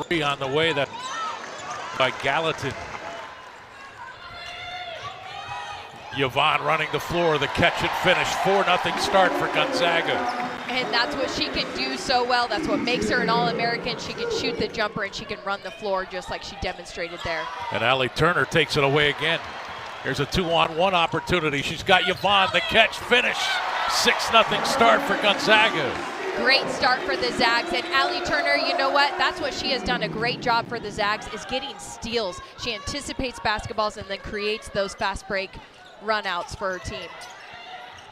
Three on the way, that by Gallatin. Yvonne running the floor, the catch and finish. 4-0 start for Gonzaga. And that's what she can do so well. That's what makes her an All-American. She can shoot the jumper and she can run the floor just like she demonstrated there. And Allie Turner takes it away again. Here's a 2-on-1 opportunity. She's got Yvonne, the catch, finish. 6-0 start for Gonzaga. Great start for the Zags, and Allie Turner, you know what? That's what she has done a great job for the Zags, is getting steals. She anticipates basketballs and then creates those fast break runouts for her team.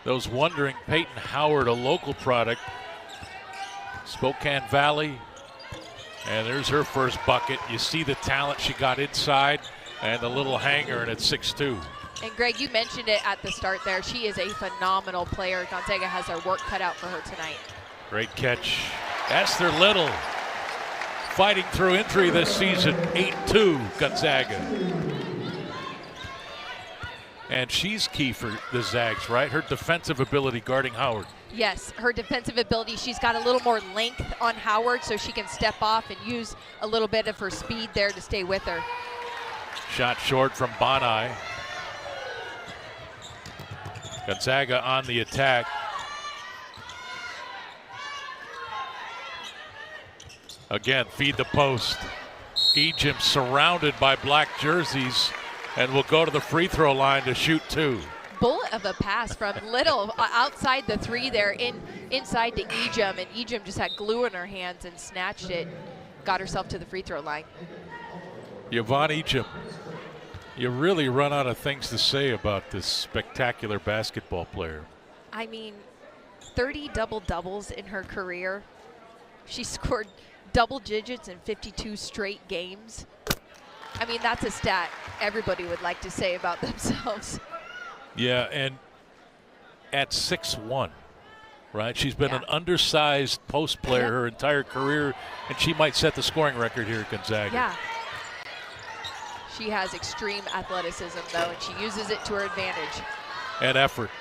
Those wondering, Peyton Howard, a local product, Spokane Valley, and there's her first bucket. You see the talent she got inside and the little hanger, and it's 6-2. And Greg, you mentioned it at the start there. She is a phenomenal player. Gonzaga has their work cut out for her tonight. Great catch. Esther Little fighting through injury this season. 8-2 Gonzaga. And she's key for the Zags, right? Her defensive ability guarding Howard. Yes, her defensive ability. She's got a little more length on Howard so she can step off and use a little bit of her speed there to stay with her. Shot short from Bonai. Gonzaga on the attack. Again, feed the post. Egypt surrounded by black jerseys and will go to the free throw line to shoot 2. Bullet of a pass from Little outside the 3 there, inside to Ejim, and Ejim just had glue in her hands and snatched it, got herself to the free throw line. Yvonne Ejim, you really run out of things to say about this spectacular basketball player. I mean, 30 double-doubles in her career. She scored double digits in 52 straight games. I mean, that's a stat everybody would like to say about themselves. Yeah, and at 6'1", right? She's been an undersized post player her entire career, and she might set the scoring record here at Gonzaga. Yeah. She has extreme athleticism, though, and she uses it to her advantage. And effort.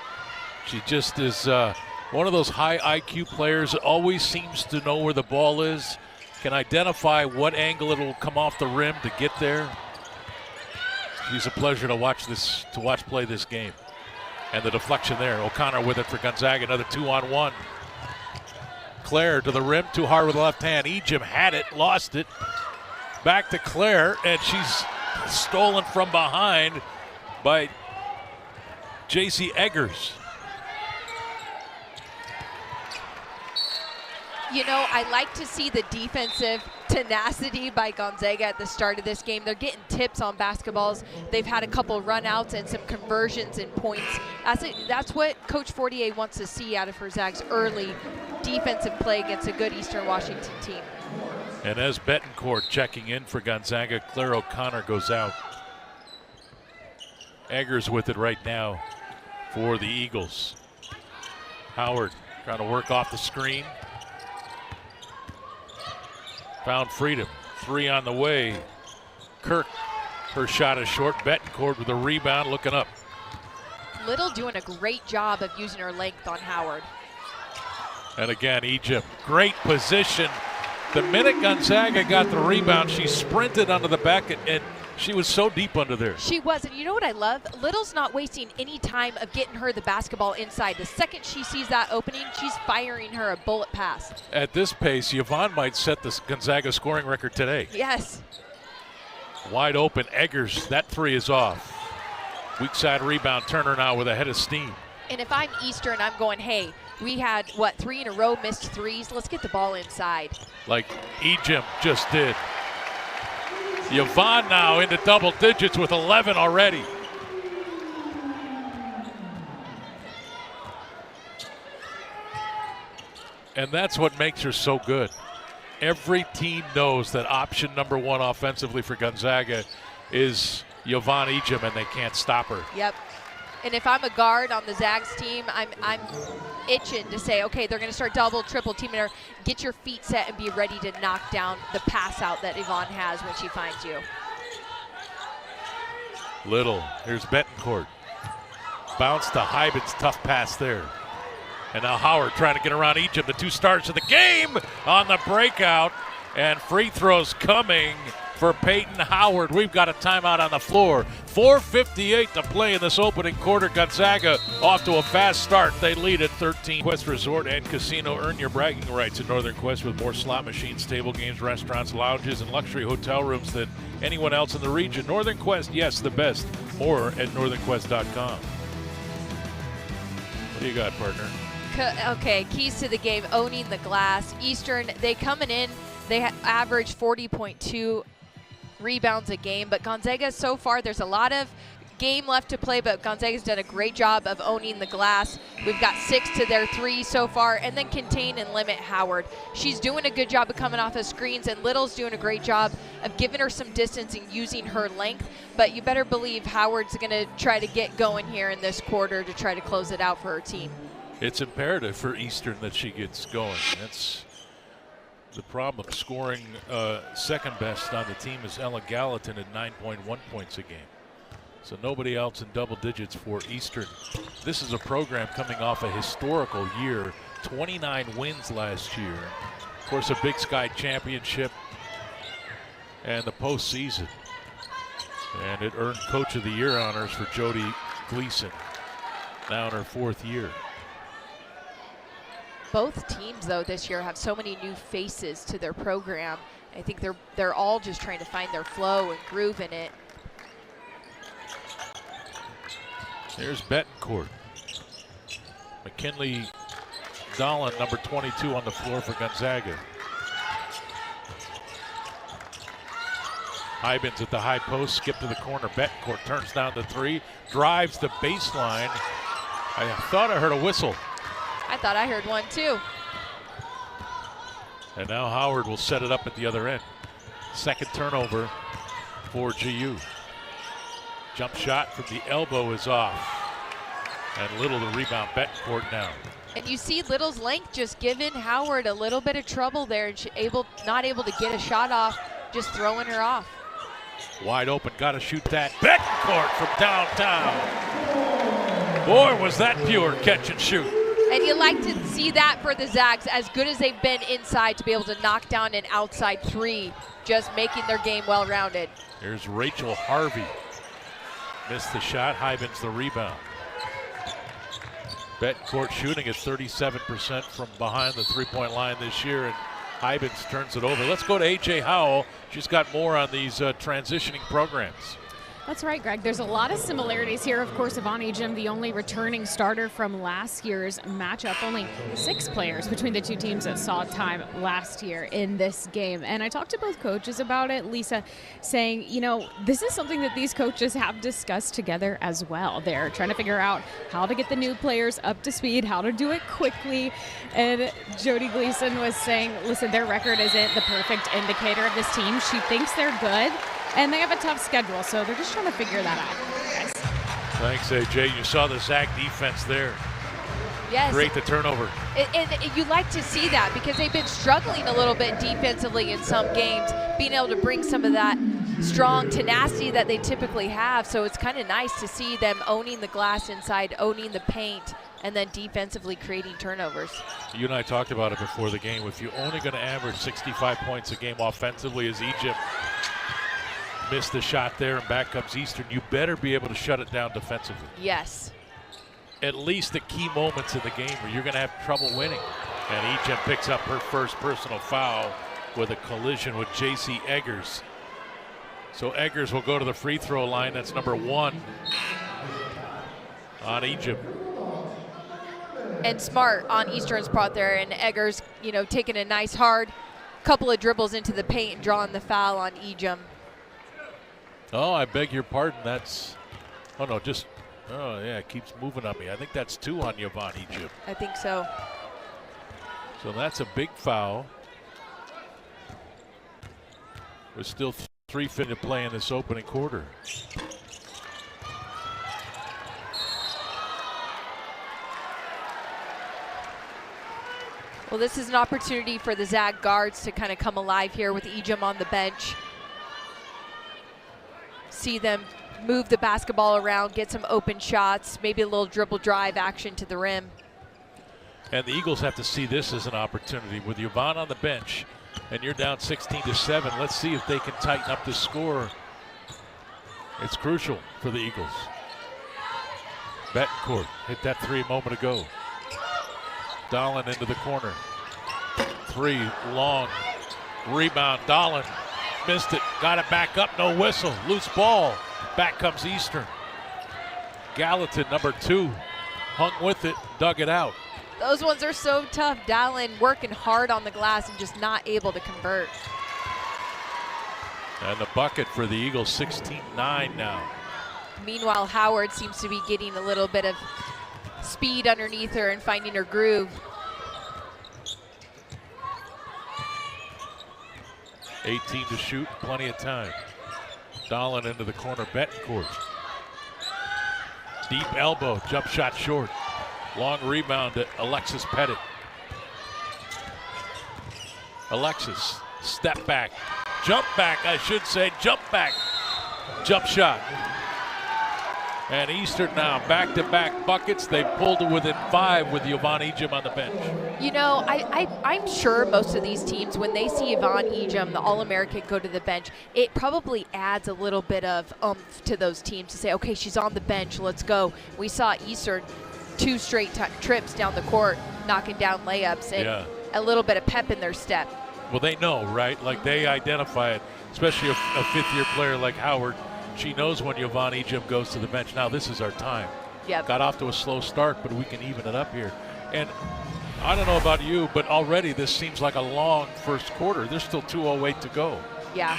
She just is one of those high IQ players that always seems to know where the ball is, can identify what angle it'll come off the rim to get there. She's a pleasure to watch play this game. And the deflection there. O'Connor with it for Gonzaga, another 2-on-1. Claire to the rim, too hard with the left hand. Ejim had it, lost it. Back to Claire, and she's stolen from behind by J.C. Eggers. You know, I like to see the defensive tenacity by Gonzaga at the start of this game. They're getting tips on basketballs. They've had a couple runouts and some conversions and points. That's what Coach Fortier wants to see out of her Zags, early defensive play against a good Eastern Washington team. And as Betancourt checking in for Gonzaga, Claire O'Connor goes out. Eggers with it right now for the Eagles. Howard trying to work off the screen. found freedom. 3 on the way. Kirk, her shot is short. Betancourt with a rebound, looking up. Little doing a great job of using her length on Howard. And again, Egypt, great position. The minute Gonzaga got the rebound, she sprinted under the back, and she was so deep under there. She was, and you know what I love? Little's not wasting any time of getting her the basketball inside. The second she sees that opening, she's firing her a bullet pass. At this pace, Yvonne might set the Gonzaga scoring record today. Yes. Wide open, Eggers, that 3 is off. Weak side rebound, Turner now with a head of steam. And if I'm Eastern, I'm going, hey, we had, what, 3 in a row missed threes? Let's get the ball inside. Like Egypt just did. Yvonne now into double digits with 11 already. And that's what makes her so good. Every team knows that option number 1 offensively for Gonzaga is Yvonne Egypt, and they can't stop her. Yep. And if I'm a guard on the Zags team, I'm itching to say, okay, they're going to start double, triple teaming her. Get your feet set and be ready to knock down the pass out that Yvonne has when she finds you. Little, here's Betancourt. Bounce to Hyben's tough pass there. And now Howard trying to get around Egypt, the 2 stars of the game on the breakout. And free throws coming for Peyton Howard. We've got a timeout on the floor. 4:58 to play in this opening quarter. Gonzaga off to a fast start. They lead at 13. Quest Resort and Casino. Earn your bragging rights at Northern Quest with more slot machines, table games, restaurants, lounges, and luxury hotel rooms than anyone else in the region. Northern Quest, yes, the best. More at northernquest.com. What do you got, partner? Okay, keys to the game, owning the glass. Eastern, they coming in, they average 40.2 rebounds a game, but Gonzaga so far, there's a lot of game left to play, but Gonzaga's done a great job of owning the glass. We've got 6 to their 3 so far, and then contain and limit Howard. She's doing a good job of coming off of screens, and Little's doing a great job of giving her some distance and using her length, but you better believe Howard's gonna try to get going here in this quarter to try to close it out for her team. It's imperative for Eastern that she gets going. That's the problem. Scoring second best on the team is Ella Gallatin at 9.1 points a game. So nobody else in double digits for Eastern. This is a program coming off a historical year, 29 wins last year. Of course, a Big Sky championship and the postseason. And it earned Coach of the Year honors for Jody Gleason, now in her 4th year. Both teams, though, this year have so many new faces to their program. I think they're all just trying to find their flow and groove in it. There's Betancourt. McKinley Dolan, number 22 on the floor for Gonzaga. Hyben's at the high post, skip to the corner. Betancourt turns down the 3, drives the baseline. I thought I heard a whistle. I thought I heard one too. And now Howard will set it up at the other end. Second turnover for GU. Jump shot from the elbow is off. And Little the rebound. Betancourt now. And you see Little's length just giving Howard a little bit of trouble there. And she not able to get a shot off, just throwing her off. Wide open, got to shoot that. Betancourt from downtown. Boy, was that pure catch and shoot. And you like to see that for the Zags, as good as they've been inside, to be able to knock down an outside 3, just making their game well-rounded. Here's Rachel Harvey. Missed the shot, Hyben's the rebound. Betancourt shooting at 37% from behind the three-point line this year, and Hyben's turns it over. Let's go to A.J. Howell. She's got more on these transitioning programs. That's right, Greg. There's a lot of similarities here. Of course, Ivani Jim, the only returning starter from last year's matchup. Only 6 players between the two teams that saw time last year in this game. And I talked to both coaches about it. Lisa saying, you know, this is something that these coaches have discussed together as well. They're trying to figure out how to get the new players up to speed, how to do it quickly. And Jody Gleason was saying, listen, their record isn't the perfect indicator of this team. She thinks they're good. And they have a tough schedule, so they're just trying to figure that out, guys. Thanks, AJ. You saw the Zag defense there. Yes. create the turnover. And you like to see that because they've been struggling a little bit defensively in some games, being able to bring some of that strong tenacity that they typically have. So it's kind of nice to see them owning the glass inside, owning the paint, and then defensively creating turnovers. You and I talked about it before the game. If you're only going to average 65 points a game offensively as Egypt missed the shot there and back comes Eastern, you better be able to shut it down defensively. Yes. At least the key moments in the game where you're going to have trouble winning. And Egypt picks up her first personal foul with a collision with J.C. Eggers. So Eggers will go to the free throw line. That's number 1 on Egypt. And smart on Eastern's part there, and Eggers, taking a nice hard couple of dribbles into the paint and drawing the foul on Ejim. Oh, I beg your pardon. That's, oh yeah, it keeps moving on me. I think that's 2 on Yvonne Egypt. I think so. So that's a big foul. There's still 3:50 to play in this opening quarter. Well, this is an opportunity for the Zag guards to kind of come alive here with Ejim on the bench. See them move the basketball around, get some open shots, maybe a little dribble drive action to the rim. And the Eagles have to see this as an opportunity with Yvonne on the bench, and you're down 16-7. Let's see if they can tighten up the score. It's crucial for the Eagles. Betancourt hit that 3 a moment ago. Dolan into the corner. 3 long. Rebound. Dolan missed it. Got it back up. No whistle. Loose ball. Back comes Eastern. Gallatin, number 2, hung with it, dug it out. Those ones are so tough. Dolan working hard on the glass and just not able to convert. And the bucket for the Eagles, 16-9 now. Meanwhile, Howard seems to be getting a little bit of speed underneath her and finding her groove. 18 to shoot, plenty of time. Dolan into the corner, Betancourt. Deep elbow, jump shot short. Long rebound to Alexis Pettit. Alexis, step back. Jump back, I should say, jump back. Jump shot. And Eastern now back-to-back buckets. They pulled to within 5 with Yvonne Ejim on the bench. I'm sure most of these teams, when they see Yvonne Ejim, the All-American, go to the bench, it probably adds a little bit of oomph to those teams to say, okay, she's on the bench, let's go. We saw Eastern 2 straight trips down the court, knocking down layups, and a little bit of pep in their step. Well, they know, right? Like, they identify it, especially a fifth-year player like Howard. She knows when Yvonne Ejim goes to the bench. Now this is our time. Yep. Got off to a slow start, but we can even it up here. And I don't know about you, but already this seems like a long first quarter. There's still 2:08 to go. Yeah.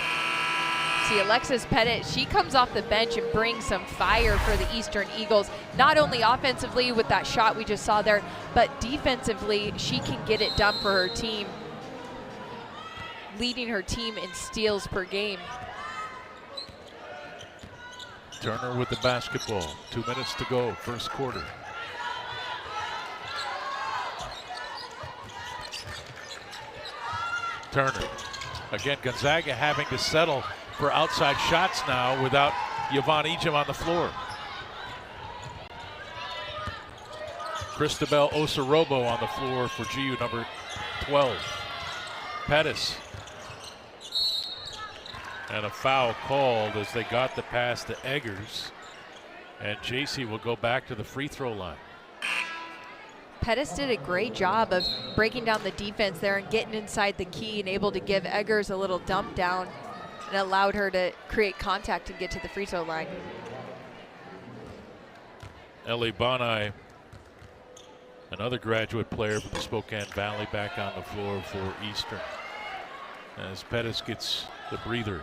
See, Alexis Pettit, she comes off the bench and brings some fire for the Eastern Eagles. Not only offensively with that shot we just saw there, but defensively, she can get it done for her team, leading her team in steals per game. Turner with the basketball. 2 minutes to go, first quarter. Turner. Again, Gonzaga having to settle for outside shots now without Yvonne Ejim on the floor. Cristobal Osarobo on the floor for GU, number 12. Pettis. And a foul called as they got the pass to Eggers. And JC will go back to the free throw line. Pettis did a great job of breaking down the defense there and getting inside the key and able to give Eggers a little dump down and allowed her to create contact and get to the free throw line. Ellie Bonai, another graduate player from the Spokane Valley, back on the floor for Eastern as Pettis gets the breather.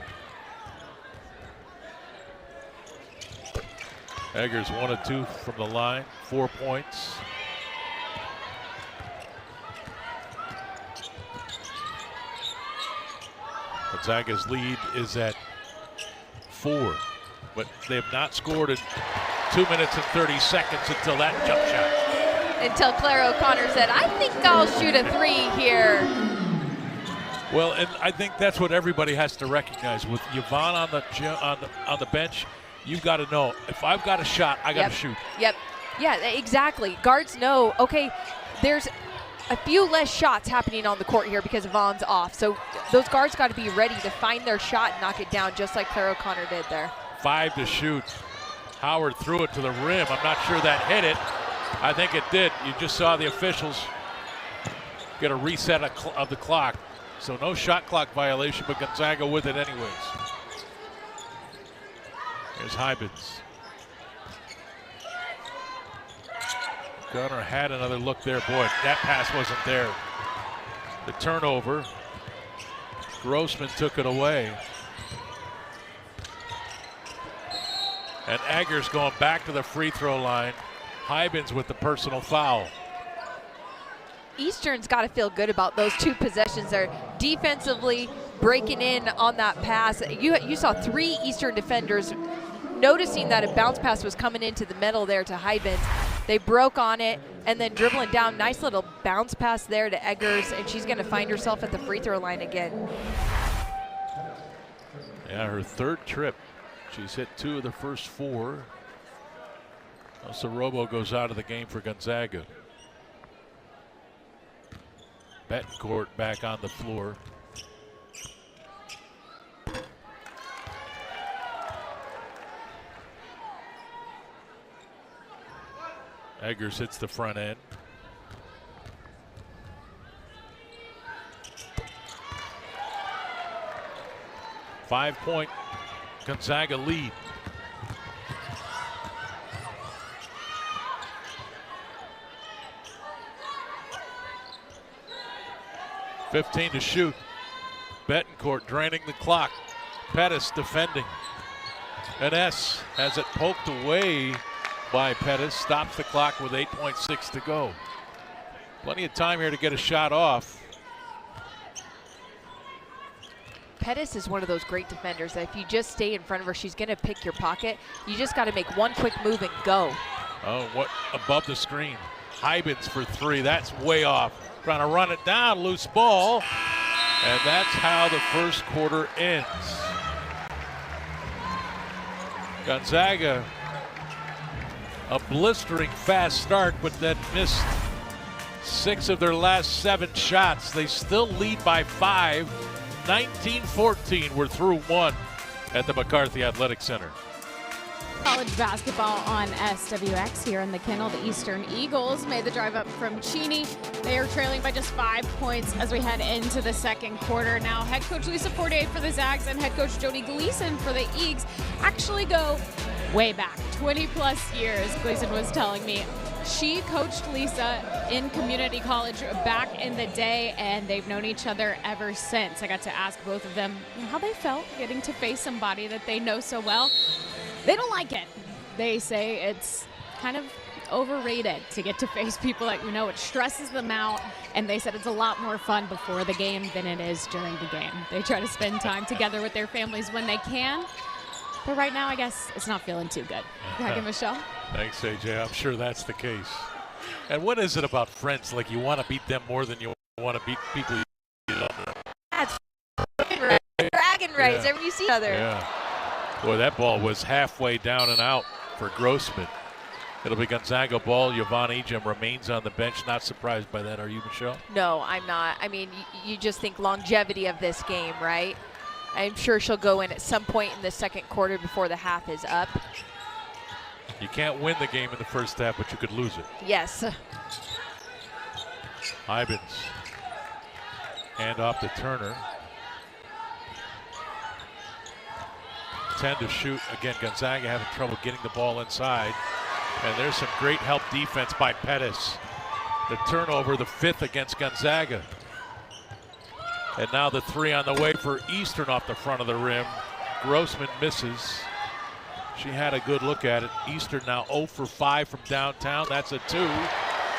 Eggers 1 of 2 from the line, 4 points. Gonzaga's lead is at 4, but they have not scored in 2 minutes and 30 seconds until that jump shot. until Claire O'Connor said, I think I'll shoot a 3 here. Well, and I think that's what everybody has to recognize. With Yvonne on the bench, you've got to know, if I've got a shot, I got to shoot. Yep. Yeah, exactly. Guards know, okay, there's a few less shots happening on the court here because Yvonne's off. So those guards got to be ready to find their shot and knock it down, just like Claire O'Connor did there. 5 to shoot. Howard threw it to the rim. I'm not sure that hit it. I think it did. You just saw the officials get a reset of the clock. So no shot clock violation, but Gonzaga with it anyways. Here's Hybens. Gunner had another look there. Boy, that pass wasn't there. The turnover. Grossman took it away. And Eggers going back to the free throw line. Hybens with the personal foul. Eastern's got to feel good about those 2 possessions there. Defensively breaking in on that pass. You saw 3 Eastern defenders noticing that a bounce pass was coming into the middle there to Hybens. They broke on it and then dribbling down. Nice little bounce pass there to Eggers, and she's going to find herself at the free throw line again. Yeah, her 3rd trip. She's hit 2 of the first 4. Sorobo goes out of the game for Gonzaga. Betancourt back on the floor. Eggers hits the front end. Five-point Gonzaga lead. .15 to shoot. Betancourt draining the clock. Pettis defending. Ines has it poked away by Pettis. Stops the clock with 8.6 to go. Plenty of time here to get a shot off. Pettis is one of those great defenders that if you just stay in front of her, she's going to pick your pocket. You just got to make one quick move and go. Oh, what above the screen. Hybens for 3. That's way off. Trying to run it down, loose ball. And that's how the first quarter ends. Gonzaga, a blistering fast start, but then missed 6 of their last 7 shots. They still lead by 5, 19-14. We're through 1 at the McCarthy Athletic Center. College basketball on SWX here in the Kennel. The Eastern Eagles made the drive up from Cheney. They are trailing by just 5 points as we head into the second quarter. Now, head coach Lisa Fortier for the Zags and head coach Jody Gleason for the Eags actually go way back, 20-plus years. Gleason was telling me she coached Lisa in community college back in the day, and they've known each other ever since. I got to ask both of them how they felt getting to face somebody that they know so well. They don't like it. They say it's kind of overrated to get to face people that you know. It stresses them out, and they said it's a lot more fun before the game than it is during the game. They try to spend time together with their families when they can, but right now I guess it's not feeling too good. Greg and Michelle? Thanks, AJ. I'm sure that's the case. And what is it about friends? Like, you want to beat them more than you want to beat people you love. That's dragon rights every you see each other. Yeah. Boy, that ball was halfway down and out for Grossman. It'll be Gonzaga ball. Yvonne Ejim remains on the bench. Not surprised by that, are you, Michelle? No, I'm not. I mean, you just think longevity of this game, right? I'm sure she'll go in at some point in the second quarter before the half is up. You can't win the game in the first half, but you could lose it. Yes. Hybens. Hand off to Turner. 10 to shoot. Again, Gonzaga having trouble getting the ball inside. And there's some great help defense by Pettis. The turnover, the 5th against Gonzaga. And now the 3 on the way for Eastern off the front of the rim. Grossman misses. She had a good look at it. Eastern now 0 for 5 from downtown. That's a 2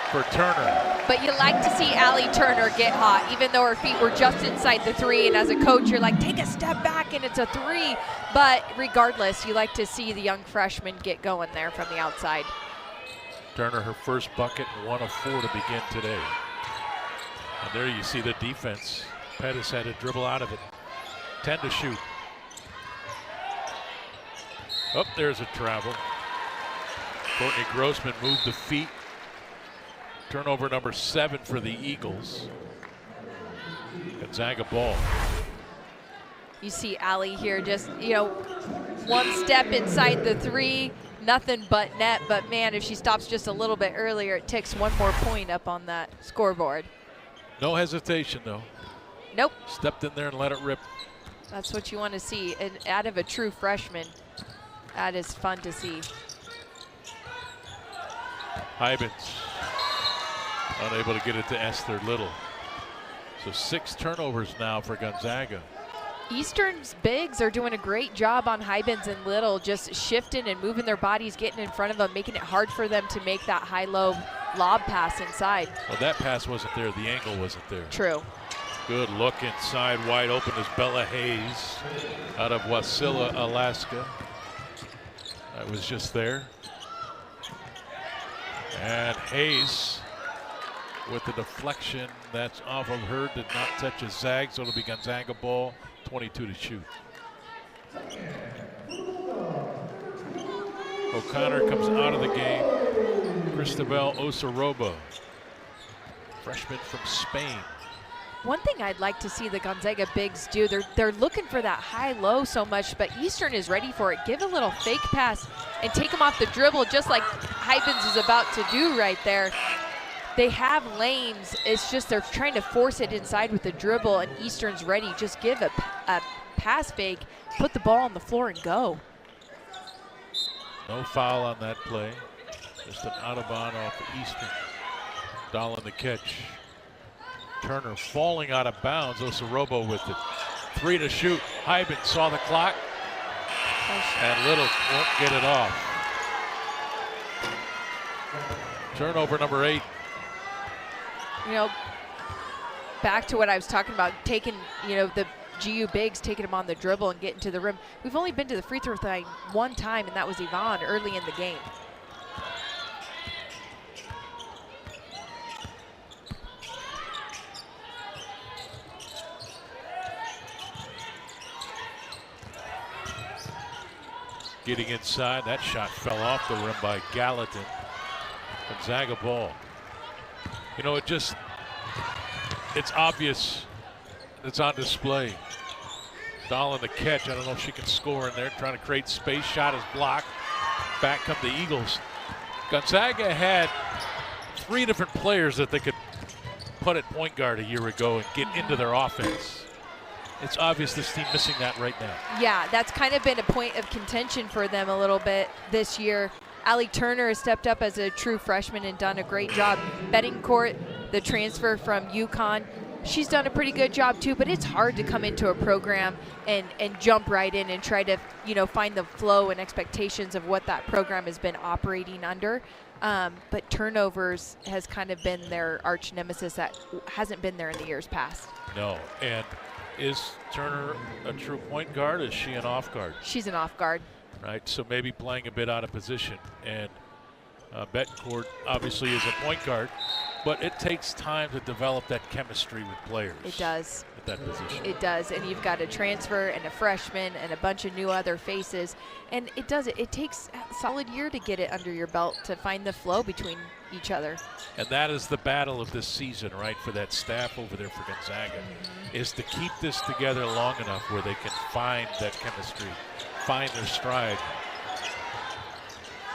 for Turner. But you like to see Allie Turner get hot, even though her feet were just inside the 3. And as a coach, you're like, take a step back, and it's a 3. But regardless, you like to see the young freshman get going there from the outside. Turner, her first bucket, 1 of 4 to begin today. And there you see the defense. Pettis had to dribble out of it. 10 to shoot. Oh, there's a travel. Courtney Grossman moved the feet. Turnover number 7 for the Eagles. Gonzaga ball. You see Allie here just, one step inside the 3, nothing but net. But man, if she stops just a little bit earlier, it ticks one more point up on that scoreboard. No hesitation, though. Nope. Stepped in there and let it rip. That's what you want to see. And out of a true freshman, that is fun to see. Hybens unable to get it to Esther Little. So 6 turnovers now for Gonzaga. Eastern's bigs are doing a great job on Hybens and Little, just shifting and moving their bodies, getting in front of them, making it hard for them to make that high-low lob pass inside. Well, that pass wasn't there. The angle wasn't there. True. Good look inside, wide open is Bella Hayes out of Wasilla, Alaska. That was just there. And Hayes with the deflection that's off of her, did not touch a zag, so it'll be Gonzaga ball, 22 to shoot. O'Connor comes out of the game. Cristobal Osaroba, freshman from Spain. One thing I'd like to see the Gonzaga bigs do, they're looking for that high-low so much, but Eastern is ready for it. Give a little fake pass and take them off the dribble, just like Hybens is about to do right there. They have lanes. It's just they're trying to force it inside with the dribble, and Eastern's ready. Just give a pass fake, put the ball on the floor, and go. No foul on that play. Just an out-of-bound off Eastern. Dahl in the catch. Turner falling out of bounds. Osarobo with it. 3 to shoot. Hybens saw the clock. And Little won't get it off. Turnover number 8. Back to what I was talking about, taking, the GU bigs, taking them on the dribble and getting to the rim. We've only been to the free throw line one time, and that was Yvonne early in the game. Getting inside, that shot fell off the rim by Gallatin. Gonzaga ball. It's obvious. It's on display. Dahl in the catch. I don't know if she can score in there. Trying to create space. Shot is blocked. Back come the Eagles. Gonzaga had 3 different players that they could put at point guard a year ago and get into their offense. It's obvious this team missing that right now. Yeah, that's kind of been a point of contention for them a little bit this year. Allie Turner has stepped up as a true freshman and done a great job. Bettingcourt, the transfer from UConn, she's done a pretty good job too, but it's hard to come into a program and jump right in and try to, find the flow and expectations of what that program has been operating under. But turnovers has kind of been their arch nemesis that hasn't been there in the years past. No, and is Turner a true point guard? Is she an off guard? She's an off guard. Right, so maybe playing a bit out of position. And Bettencourt obviously is a point guard, but it takes time to develop that chemistry with players. It does. At that position. It does, and you've got a transfer and a freshman and a bunch of new other faces, and it does. It takes a solid year to get it under your belt to find the flow between each other. And that is the battle of this season, right, for that staff over there for Gonzaga, is to keep this together long enough where they can find that chemistry, find their stride.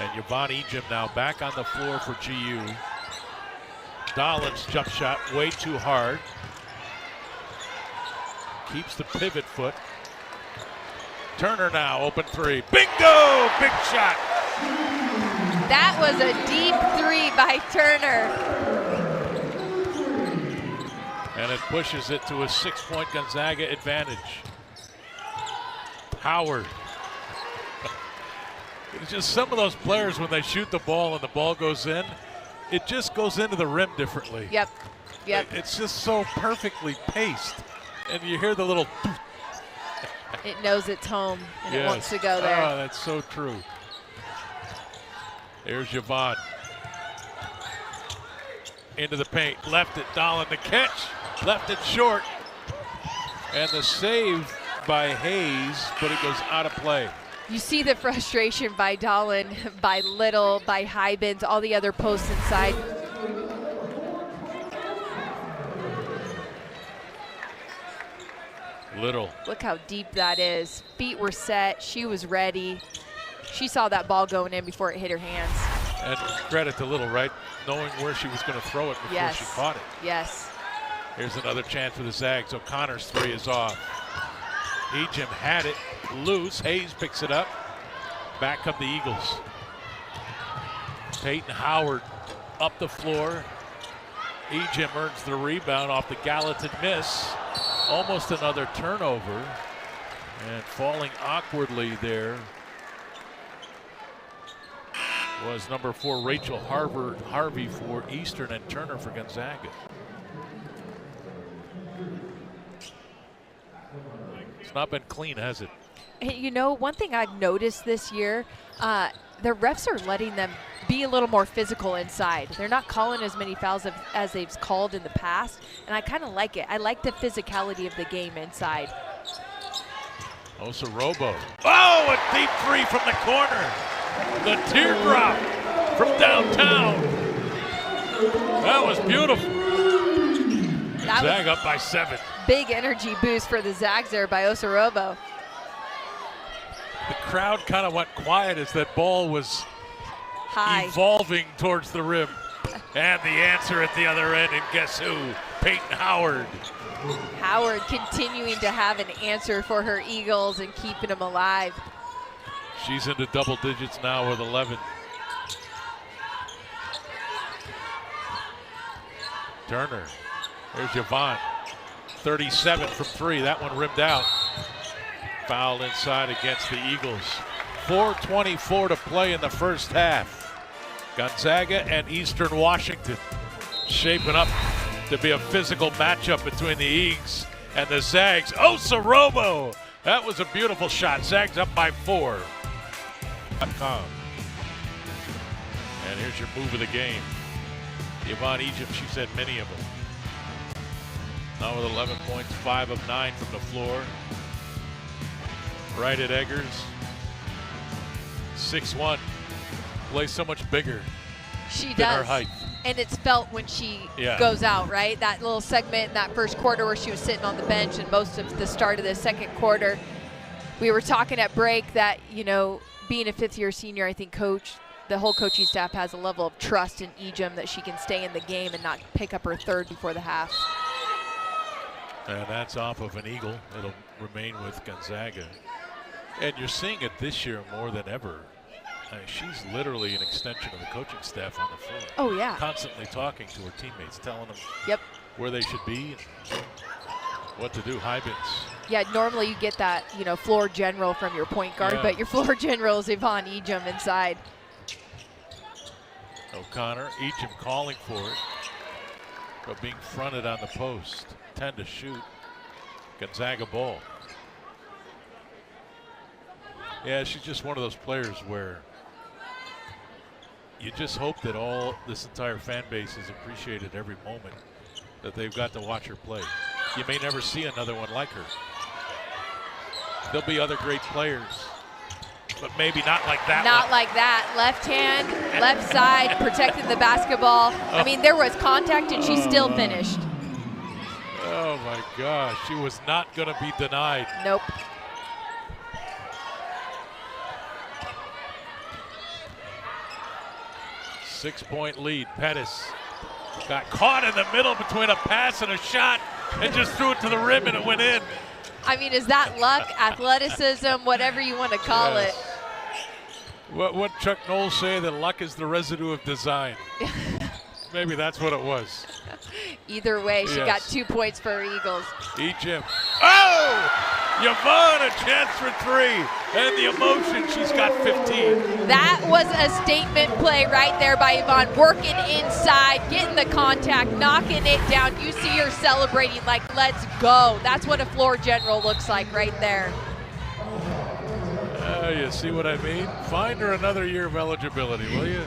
And Yvonne Ejim now back on the floor for GU. Dahlin's jump shot way too hard. Keeps the pivot foot. Turner now, open 3. Bingo! Big shot. That was a deep 3 by Turner. And it pushes it to a 6-point Gonzaga advantage. Howard. It's just some of those players, when they shoot the ball and the ball goes in, it just goes into the rim differently. Yep. It's just so perfectly paced. And you hear the little it knows it's home and it wants to go there. Oh, that's so true. There's Yvonne. into the paint, left it, Dolan the catch, left it short. And the save by Hayes, but it goes out of play. You see the frustration by Dolan, by Little, by Hybens, all the other posts inside. Little. Look how deep that is. Feet were set, she was ready. She saw that ball going in before it hit her hands. And credit to Little, right? Knowing where she was going to throw it before she caught it. Yes. Here's another chance for the Zags. O'Connor's three is off. Ejim had it loose. Hayes picks it up. Back come the Eagles. Peyton Howard up the floor. Ejim earns the rebound off the Gallatin miss. Almost another turnover. And falling awkwardly there was number 4, Rachel Harvey for Eastern, and Turner for Gonzaga. It's not been clean, has it? You know, one thing I've noticed this year, the refs are letting them be a little more physical inside. They're not calling as many fouls as they've called in the past, and I kind of like it. I like the physicality of the game inside. Osorobo. Oh, a deep three from the corner. The teardrop from downtown. That was beautiful. Zag up by 7. Big energy boost for the Zags there by Osorobo. The crowd kind of went quiet as that ball was evolving towards the rim. And the answer at the other end, and guess who? Peyton Howard. Howard continuing to have an answer for her Eagles and keeping them alive. She's into double digits now with 11. Turner. There's Yvonne. 37 from 3. That one rimmed out. Foul inside against the Eagles. 4:24 to play in the first half. Gonzaga and Eastern Washington shaping up to be a physical matchup between the Eags and the Zags. Osorobo! That was a beautiful shot. Zags up by 4. And here's your move of the game. Yvonne Ejim, she said many of them. Now with 11 points, 5 of 9 from the floor. Right at Eggers. 6'1". Plays so much bigger. She than does. Her height. And it's felt when she goes out, right? That little segment in that first quarter where she was sitting on the bench and most of the start of the second quarter. We were talking at break that, you know, being a fifth-year senior, I think the whole coaching staff has a level of trust in Ejim that she can stay in the game and not pick up her third before the half. And that's off of an Eagle. It'll remain with Gonzaga. And you're seeing it this year more than ever. I mean, she's literally an extension of the coaching staff on the floor. Oh, yeah. Constantly talking to her teammates, telling them where they should be and what to do. Hybens. Yeah, normally you get that, you know, floor general from your point guard, but your floor general is Yvonne Ejim inside. O'Connor, Ejim calling for it, but being fronted on the post. 10 to shoot. Gonzaga ball. Yeah, she's just one of those players where you just hope that this entire fan base has appreciated every moment that they've got to watch her play. You may never see another one like her. There'll be other great players, but maybe not like that one. Not like that. Left hand, left side, protecting the basketball. I mean, there was contact and she still finished. Oh my gosh, she was not going to be denied. Nope. Six-point lead. Pettis got caught in the middle between a pass and a shot and just threw it to the rim and it went in. I mean, is that luck, athleticism, whatever you want to call it? What Chuck Knowles say, that luck is the residue of design. Maybe that's what it was. Either way, she got 2 points for her Eagles. Ejim. Oh! Yvonne, a chance for 3. And the emotion, she's got 15. That was a statement play right there by Yvonne, working inside, getting the contact, knocking it down. You see her celebrating like, let's go. That's what a floor general looks like right there. You see what I mean? Find her another year of eligibility, will you?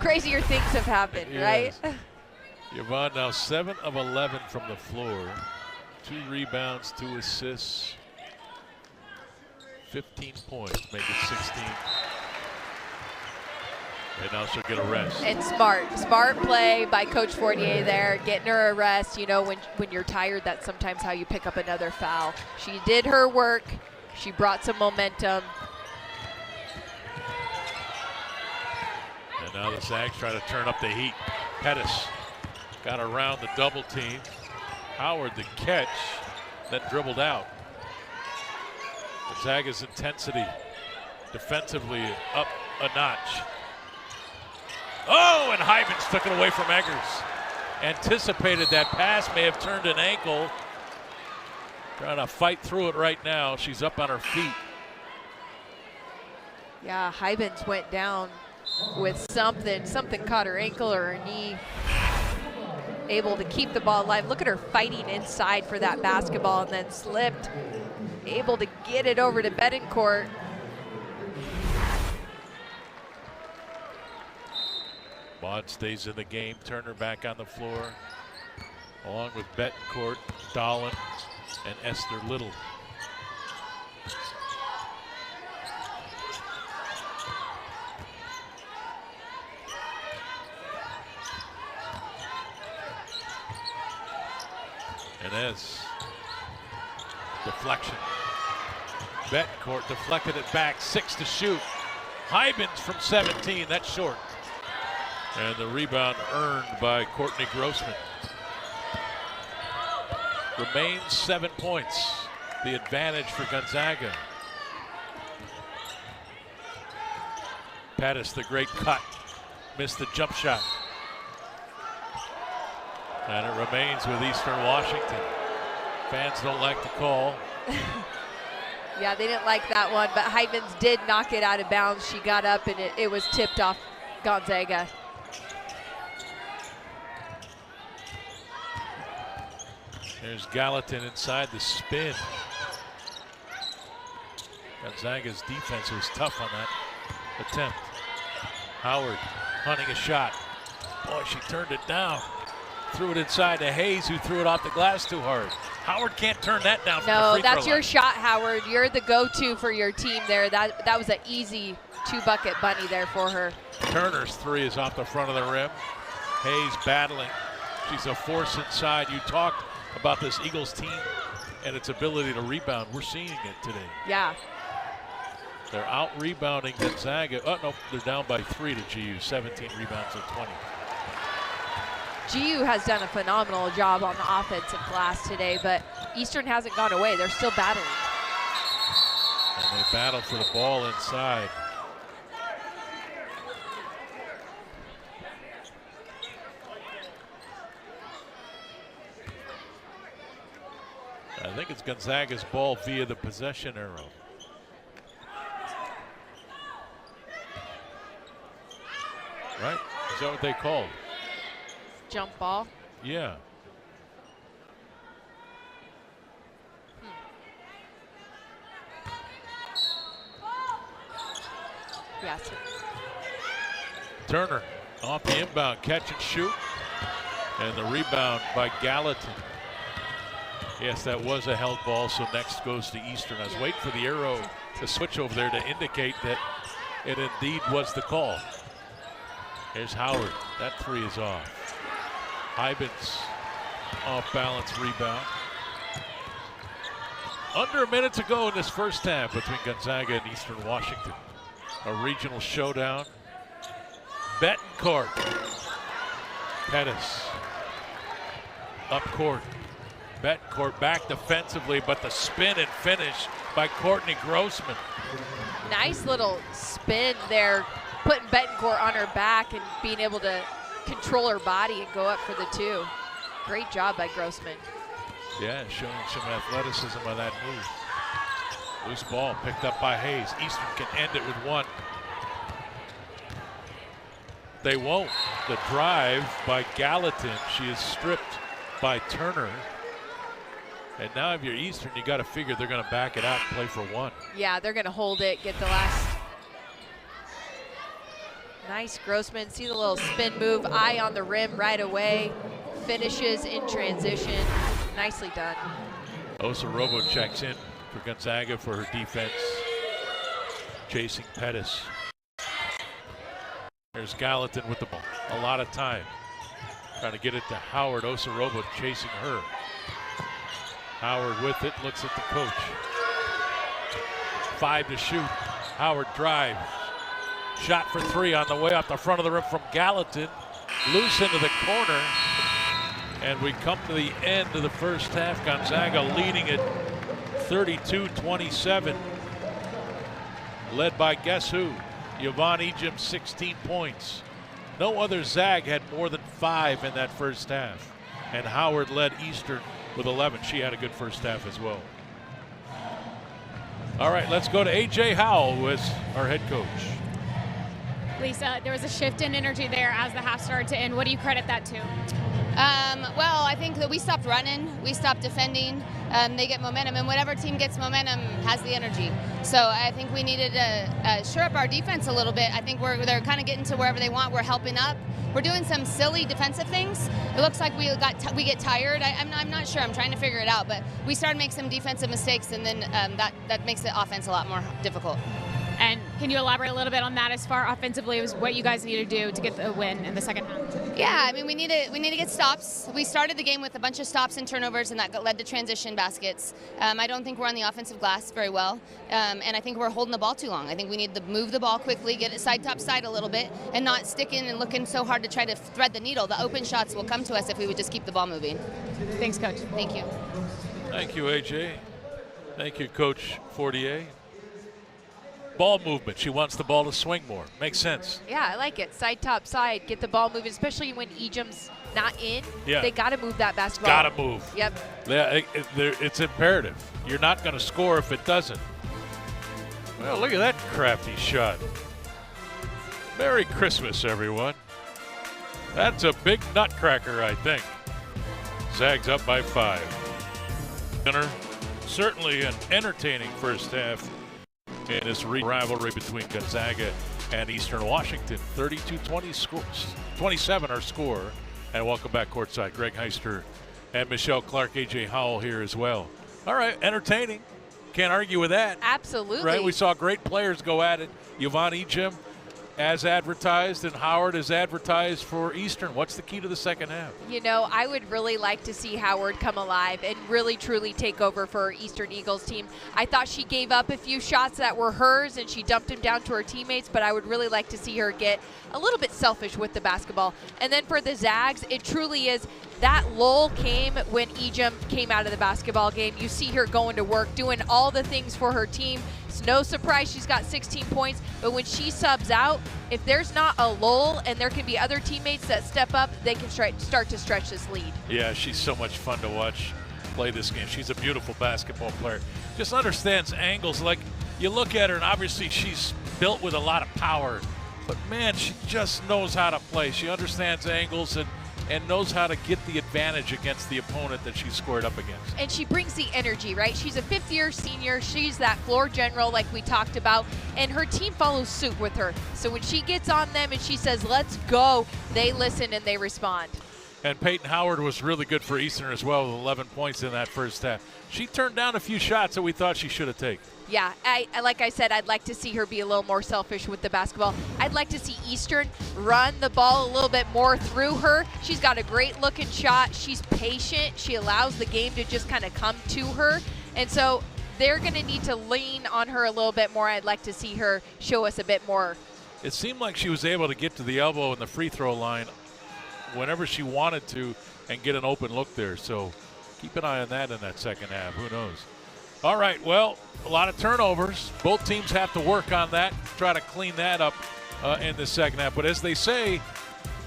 Crazier things have happened, Yes. right? Yvonne now 7 of 11 from the floor. 2 rebounds, 2 assists, 15 points, make it 16. And now she'll get a rest. And smart play by Coach Fortier there, getting her a rest. You know, when you're tired, that's sometimes how you pick up another foul. She did her work. She brought some momentum. And now the Zags try to turn up the heat. Pettis got around the double team. Howard the catch, then dribbled out. Gonzaga's intensity defensively up a notch. Oh, and Hybens took it away from Eggers. Anticipated that pass, may have turned an ankle. Trying to fight through it right now. She's up on her feet. Yeah, Hybens went down with something caught her ankle or her knee. Able to keep the ball alive. Look at her fighting inside for that basketball and then slipped. Able to get it over to Betancourt. Maud stays in the game. Turner back on the floor, along with Betancourt, Dolan, and Esther Little. Inez, deflection. Betancourt deflected it back, 6 to shoot. Hybens from 17, that's short. And the rebound earned by Courtney Grossman. Remains 7 points, the advantage for Gonzaga. Pettis, the great cut, missed the jump shot. And it remains with Eastern Washington. Fans don't like the call. Yeah, they didn't like that one, but Hybens did knock it out of bounds. She got up and it was tipped off Gonzaga. There's Gallatin inside the spin. Gonzaga's defense was tough on that attempt. Howard hunting a shot. Boy, she turned it down. Threw it inside to Hayes, who threw it off the glass too hard. Howard can't turn that down from the No, free throw that's your line. shot, Howard. You're the go-to for your team there. That was an easy 2-bucket bunny there for her. Turner's 3 is off the front of the rim. Hayes battling. She's a force inside. You talked about this Eagles team and its ability to rebound. We're seeing it today. Yeah. They're out rebounding Gonzaga. Oh, no, they're down by 3 to GU. 17 rebounds to 20. GU has done a phenomenal job on the offensive glass today, but Eastern hasn't gone away. They're still battling. And they battle for the ball inside. I think it's Gonzaga's ball via the possession arrow. Right? Is that what they called? Jump ball. Yeah. Yes. Turner off the inbound, catch and shoot. And the rebound by Gallatin. Yes, that was a held ball, so next goes to Eastern. I was waiting for the arrow to switch over there to indicate that it indeed was the call. Here's Howard. That 3 is off. Hybens off balance rebound. Under a minute to go in this first half between Gonzaga and Eastern Washington. A regional showdown. Betancourt. Pettis. Up court. Betancourt back defensively, but the spin and finish by Courtney Grossman. Nice little spin there, putting Betancourt on her back and being able to control her body and go up for the 2. Great job by Grossman. Yeah, showing some athleticism on that move. Loose ball picked up by Hayes. Eastern can end it with 1. They won't. The drive by Gallatin. She is stripped by Turner. And now if you're Eastern, you got to figure they're going to back it out and play for 1. Yeah, they're going to hold it, get the last. Nice Grossman, see the little spin move, eye on the rim right away. Finishes in transition, nicely done. Osorobo checks in for Gonzaga for her defense. Chasing Pettis. There's Gallatin with the ball. A lot of time. Trying to get it to Howard. Osorobo chasing her. Howard with it, looks at the coach. 5 to shoot. Howard drives. Shot for 3 on the way off the front of the rim from Gallatin. Loose into the corner. And we come to the end of the first half. Gonzaga leading at 32-27. Led by guess who? Yvonne Ejim, 16 points. No other Zag had more than 5 in that first half. And Howard led Eastern with 11. She had a good first half as well. All right, let's go to A.J. Howell, who is our head coach. Lisa, there was a shift in energy there as the half started to end. What do you credit that to? Well, I think that we stopped running, we stopped defending. They get momentum, and whatever team gets momentum has the energy. So I think we needed to shore up our defense a little bit. I think they're kind of getting to wherever they want. We're helping up. We're doing some silly defensive things. It looks like we get tired. I'm not sure. I'm trying to figure it out. But we started to make some defensive mistakes, and then that makes the offense a lot more difficult. And can you elaborate a little bit on that as far offensively as what you guys need to do to get the win in the second half? Yeah, I mean, we need to get stops. We started the game with a bunch of stops and turnovers, and that led to transition baskets. I don't think we're on the offensive glass very well, and I think we're holding the ball too long. I think we need to move the ball quickly, get it side top side a little bit, and not sticking and looking so hard to try to thread the needle. The open shots will come to us if we would just keep the ball moving. Thanks, Coach. Thank you. Thank you, AJ. Thank you, Coach Fortier. Ball movement. She wants the ball to swing more. Makes sense. Yeah, I like it. Side, top, side. Get the ball moving, especially when Ejim's not in. Yeah. They got to move that basketball. Got to move. Yep. Yeah, it's imperative. You're not going to score if it doesn't. Well, look at that crafty shot. Merry Christmas, everyone. That's a big nutcracker, I think. Zags up by 5. Certainly an entertaining first half in this rivalry between Gonzaga and Eastern Washington. 32-27 our score. And welcome back courtside. Greg Heister and Michelle Clark, A.J. Howell here as well. All right, entertaining. Can't argue with that. Absolutely. Right, we saw great players go at it. Yvonne Ejim as advertised, and Howard is advertised for Eastern. What's the key to the second half? You know, I would really like to see Howard come alive and really truly take over for her Eastern Eagles team. I thought she gave up a few shots that were hers and she dumped them down to her teammates, but I would really like to see her get a little bit selfish with the basketball. And then for the Zags, it truly is that lull came when Ejim came out of the basketball game. You see her going to work, doing all the things for her team. It's no surprise she's got 16 points, but when she subs out, if there's not a lull and there can be other teammates that step up, they can start to stretch this lead. Yeah, she's so much fun to watch play this game. She's a beautiful basketball player. Just understands angles. Like, you look at her, and obviously she's built with a lot of power, but man, she just knows how to play. She understands angles and knows how to get the advantage against the opponent that she's squared up against. And she brings the energy, right? She's a fifth-year senior. She's that floor general like we talked about, and her team follows suit with her. So when she gets on them and she says, let's go, they listen and they respond. And Peyton Howard was really good for Eastern as well with 11 points in that first half. She turned down a few shots that we thought she should have taken. Yeah, like I said, I'd like to see her be a little more selfish with the basketball. I'd like to see Eastern run the ball a little bit more through her. She's got a great looking shot. She's patient. She allows the game to just kind of come to her. And so they're going to need to lean on her a little bit more. I'd like to see her show us a bit more. It seemed like she was able to get to the elbow in the free throw line whenever she wanted to and get an open look there. So keep an eye on that in that second half. Who knows? All right, well, a lot of turnovers. Both teams have to work on that, try to clean that up in the second half. But as they say,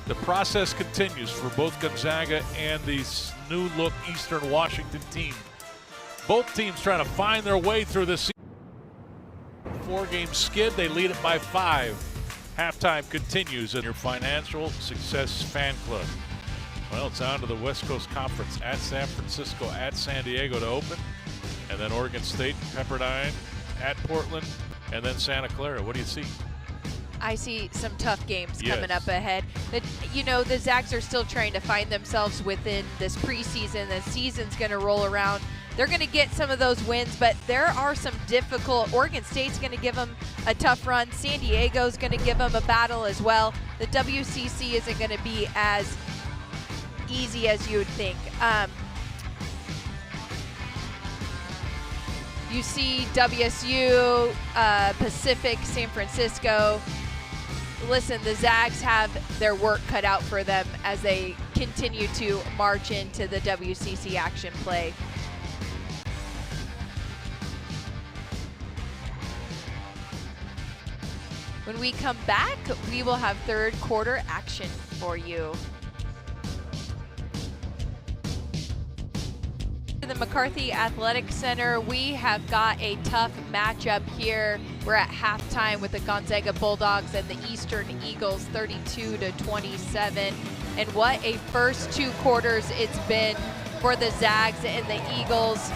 the process continues for both Gonzaga and the new-look Eastern Washington team. Both teams trying to find their way through this 4-game skid. They lead it by 5. Halftime continues in your Financial Success Fan Club. Well, it's on to the West Coast Conference at San Francisco, at San Diego to open. And then Oregon State, Pepperdine, at Portland, and then Santa Clara. What do you see? I see some tough games coming up ahead. The Zags are still trying to find themselves within this preseason. The season's going to roll around. They're going to get some of those wins, but there are some difficult. Oregon State's going to give them a tough run. San Diego's going to give them a battle as well. The WCC isn't going to be as easy as you would think. You see WSU, Pacific, San Francisco. Listen, the Zags have their work cut out for them as they continue to march into the WCC action play. When we come back, we will have third quarter action for you. The McCarthy Athletic Center, we have got a tough matchup here. We're at halftime with the Gonzaga Bulldogs and the Eastern Eagles, 32-27. And what a first 2 quarters it's been for the Zags and the Eagles.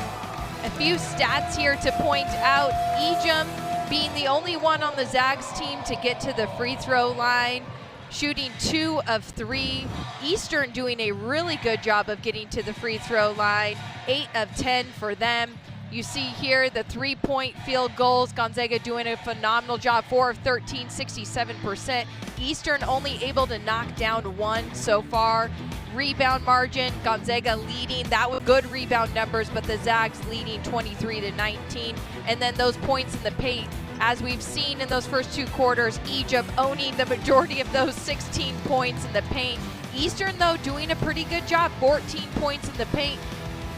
A few stats here to point out. Ejim being the only one on the Zags team to get to the free throw line, shooting 2 of 3. Eastern doing a really good job of getting to the free throw line, 8 of 10 for them. You see here the 3-point field goals, Gonzaga doing a phenomenal job, 4 of 13, 67%. Eastern only able to knock down 1 so far. Rebound margin, Gonzaga leading, that was good rebound numbers, but the Zags leading 23-19. And then those points in the paint, as we've seen in those first 2 quarters, Egypt owning the majority of those 16 points in the paint. Eastern, though, doing a pretty good job, 14 points in the paint.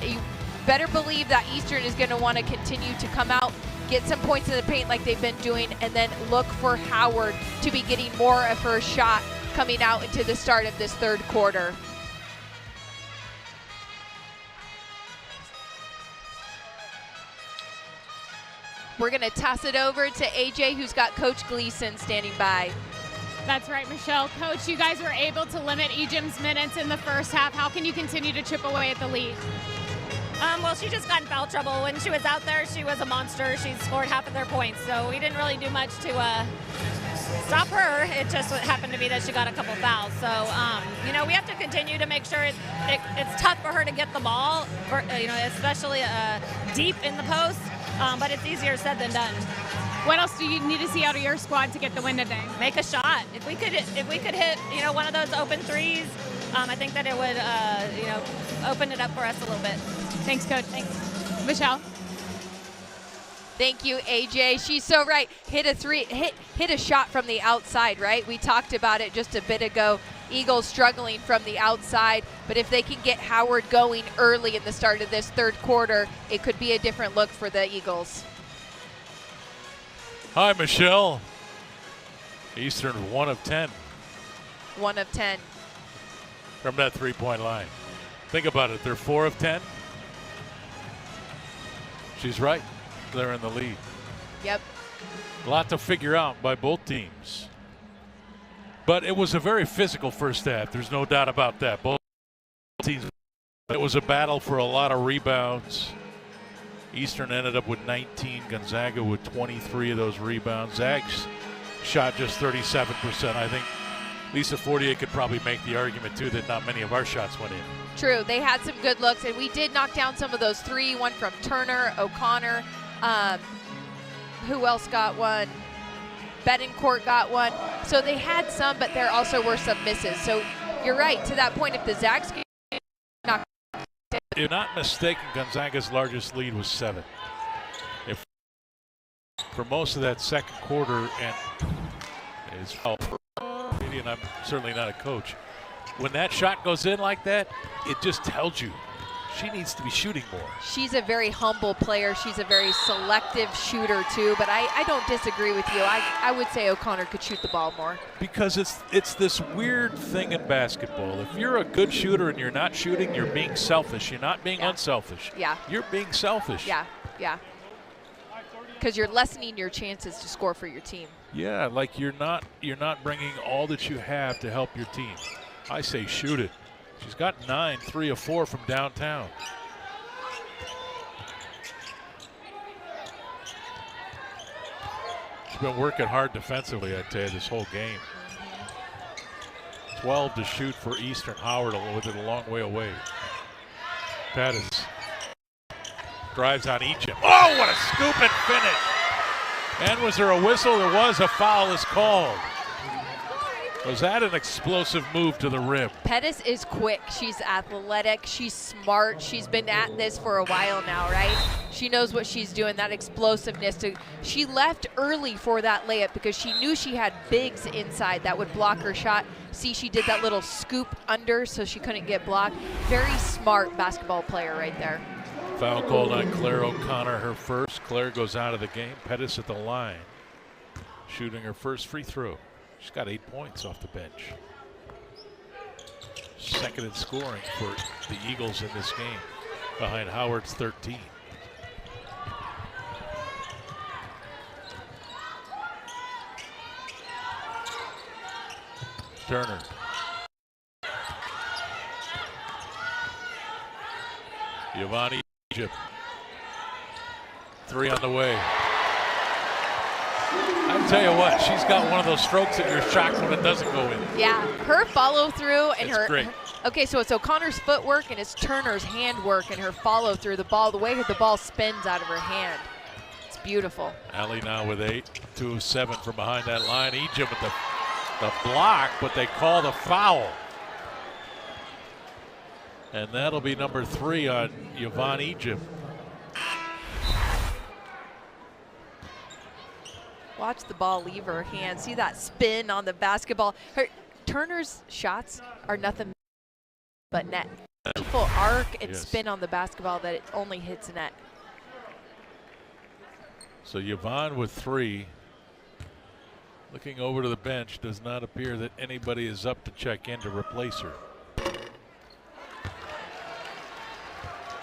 You better believe that Eastern is going to want to continue to come out, get some points in the paint like they've been doing, and then look for Howard to be getting more of her shot coming out into the start of this third quarter. We're going to toss it over to AJ, who's got Coach Gleason standing by. That's right, Michelle. Coach, you guys were able to limit Ejim's minutes in the first half. How can you continue to chip away at the lead? Well, she just got in foul trouble. When she was out there, she was a monster. She scored half of their points, so we didn't really do much to stop her. It just happened to be that she got a couple fouls. So, we have to continue to make sure it's tough for her to get the ball, especially deep in the post. But it's easier said than done. What else do you need to see out of your squad to get the win today? Make a shot. If we could hit, one of those open threes, I think that it would, open it up for us a little bit. Thanks, Coach. Thanks. Michelle. Thank you, AJ. She's so right. Hit a shot from the outside, right? We talked about it just a bit ago. Eagles struggling from the outside, but if they can get Howard going early in the start of this third quarter, it could be a different look for the Eagles. Hi, Michelle. Eastern 1 of 10. 1 of 10. From that 3-point line. Think about it. They're 4 of 10. She's right. They're in the lead. Yep. A lot to figure out by both teams. But it was a very physical first half. There's no doubt about that. Both teams. It was a battle for a lot of rebounds. Eastern ended up with 19. Gonzaga with 23 of those rebounds. Zags shot just 37%. I think Lisa Fortier could probably make the argument, too, that not many of our shots went in. True. They had some good looks, and we did knock down some of those 3. One from Turner, O'Connor. Who else got one? Betancourt got one. So they had some, but there also were some misses. So you're right. To that point, if the Zags can knock down. If you're not mistaken, Gonzaga's largest lead was 7. If for most of that second quarter, and I'm certainly not a coach, when that shot goes in like that, it just tells you she needs to be shooting more. She's a very humble player. She's a very selective shooter too, but I don't disagree with you. I would say O'Connor could shoot the ball more. Because it's this weird thing in basketball. If you're a good shooter and you're not shooting, you're being selfish. You're not being unselfish. Yeah. You're being selfish. Yeah. Because you're lessening your chances to score for your team. Yeah, like you're not bringing all that you have to help your team. I say shoot it. She's got 9, 3 of 4 from downtown. She's been working hard defensively, I tell you, this whole game. 12 to shoot for Eastern. Howard with it a long way away. Pettis drives on Egypt. Oh, what a scoop and finish. And was there a whistle? There was. A foul is called. Was that an explosive move to the rim? Pettis is quick. She's athletic. She's smart. She's been at this for a while now, right? She knows what she's doing, that explosiveness. She left early for that layup because she knew she had bigs inside that would block her shot. See, she did that little scoop under so she couldn't get blocked. Very smart basketball player right there. Foul called on Claire O'Connor, her first. Claire goes out of the game. Pettis at the line, shooting her first free throw. She's got 8 points off the bench. Second in scoring for the Eagles in this game, behind Howard's 13. Turner. Giovanni Egypt. 3 on the way. I tell you what, she's got one of those strokes that you're shocked when it doesn't go in. Yeah, her follow through and it's great. Okay, so it's O'Connor's footwork and it's Turner's handwork and her follow through. The way the ball spins out of her hand. It's beautiful. Allie now with 8, 2 of 7 from behind that line. Egypt with the block, but they call the foul. And that'll be number 3 on Yvonne Egypt. Watch the ball leave her hand. See that spin on the basketball. Turner's shots are nothing but net. People arc and spin on the basketball that it only hits net. So Yvonne with 3. Looking over to the bench, does not appear that anybody is up to check in to replace her.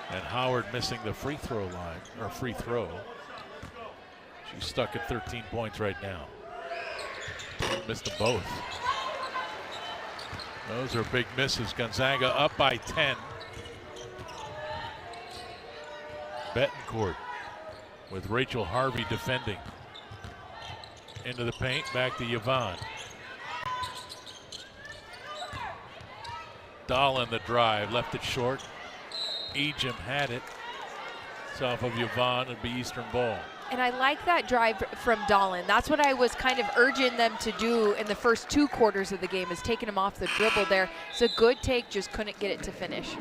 And Howard missing the free throw line, or free throw. She's stuck at 13 points right now. Missed them both. Those are big misses. Gonzaga up by 10. Betancourt with Rachel Harvey defending. Into the paint, back to Yvonne. Dahlin the drive, left it short. Ejim had it. It's off of Yvonne, it'd be Eastern ball. And I like that drive from Dahlin. That's what I was kind of urging them to do in the first 2 quarters of the game, is taking them off the dribble there. It's a good take, just couldn't get it to finish.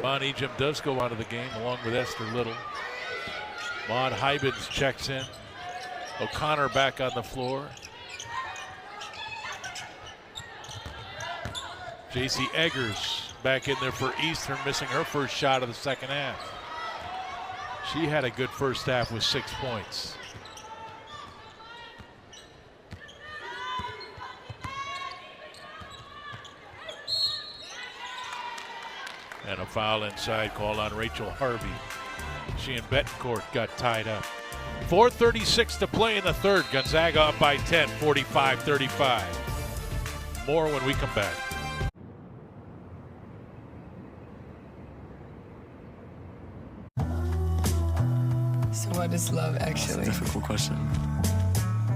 Von Ejim does go out of the game along with Esther Little. Maud Hybens checks in. O'Connor back on the floor. JC Eggers back in there for Eastern, missing her first shot of the second half. She had a good first half with 6 points. And a foul inside called on Rachel Harvey. She and Betancourt got tied up. 4:36 to play in the third. Gonzaga up by 10, 45-35. More when we come back. So what is love actually? That's a difficult question.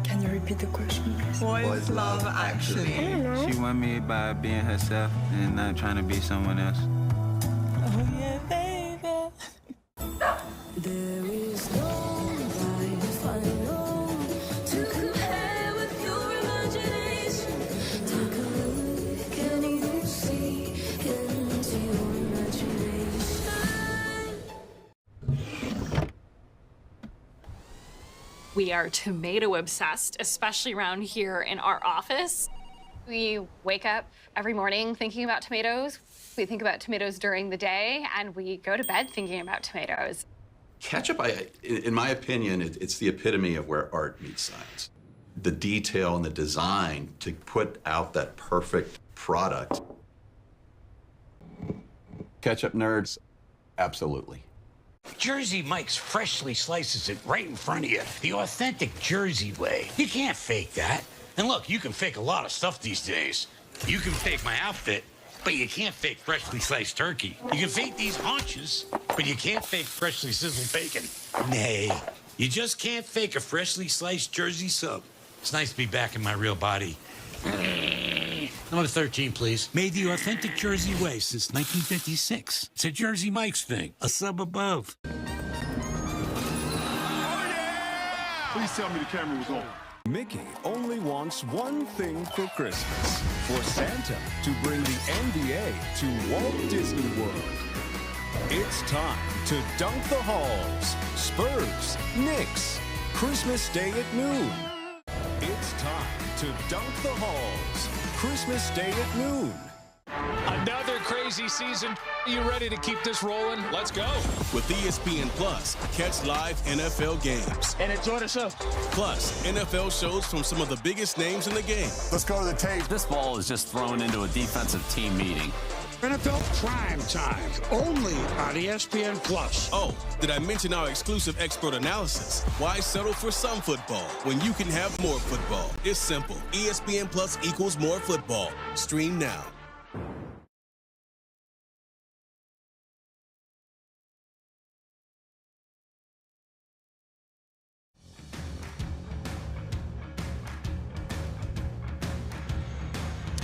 Can you repeat the question, please? What is love actually? I don't know. She won me by being herself and not trying to be someone else. Oh yeah, baby. There is no life I know to compare with your imagination. Take a look, can you see into your imagination? We are tomato obsessed, especially around here in our office. We wake up every morning thinking about tomatoes. We think about tomatoes during the day, and we go to bed thinking about tomatoes. Ketchup, in my opinion, it's the epitome of where art meets science. The detail and the design to put out that perfect product. Ketchup nerds, absolutely. Jersey Mike's freshly slices it right in front of you, the authentic Jersey way. You can't fake that. And look, you can fake a lot of stuff these days. You can fake my outfit, But you can't fake freshly sliced turkey. You can fake these haunches, but you can't fake freshly sizzled bacon. Nay, you just can't fake a freshly sliced Jersey sub. It's nice to be back in my real body. Number 13, please. Made the authentic Jersey way since 1956. It's a Jersey Mike's thing. A sub above. Please tell me the camera was on. Mickey only wants one thing for Christmas. For Santa to bring the NBA to Walt Disney World. It's time to dunk the halls. Spurs, Knicks, Christmas Day at noon. It's time to dunk the halls. Christmas Day at noon. Another crazy season. Are you ready to keep this rolling? Let's go. With ESPN Plus, catch live NFL games. And enjoy the show. Plus, NFL shows from some of the biggest names in the game. Let's go to the tape. This ball is just thrown into a defensive team meeting. NFL Prime Time, only on ESPN Plus. Oh, did I mention our exclusive expert analysis? Why settle for some football when you can have more football? It's simple. ESPN Plus equals more football. Stream now.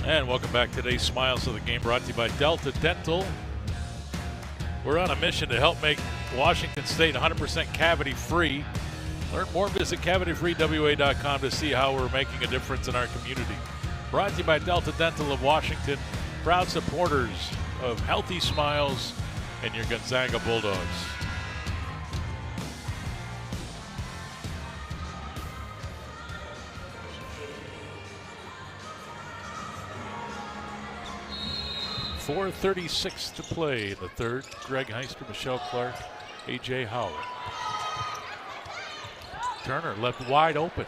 And welcome back to today's Smiles of the Game, brought to you by Delta Dental. We're on a mission to help make Washington State 100% cavity-free. Learn more, visit cavityfreewa.com to see how we're making a difference in our community. Brought to you by Delta Dental of Washington, proud supporters of Healthy Smiles and your Gonzaga Bulldogs. .436 to play in the third. Greg Heister, Michelle Clark, A.J. Howard. Turner left wide open.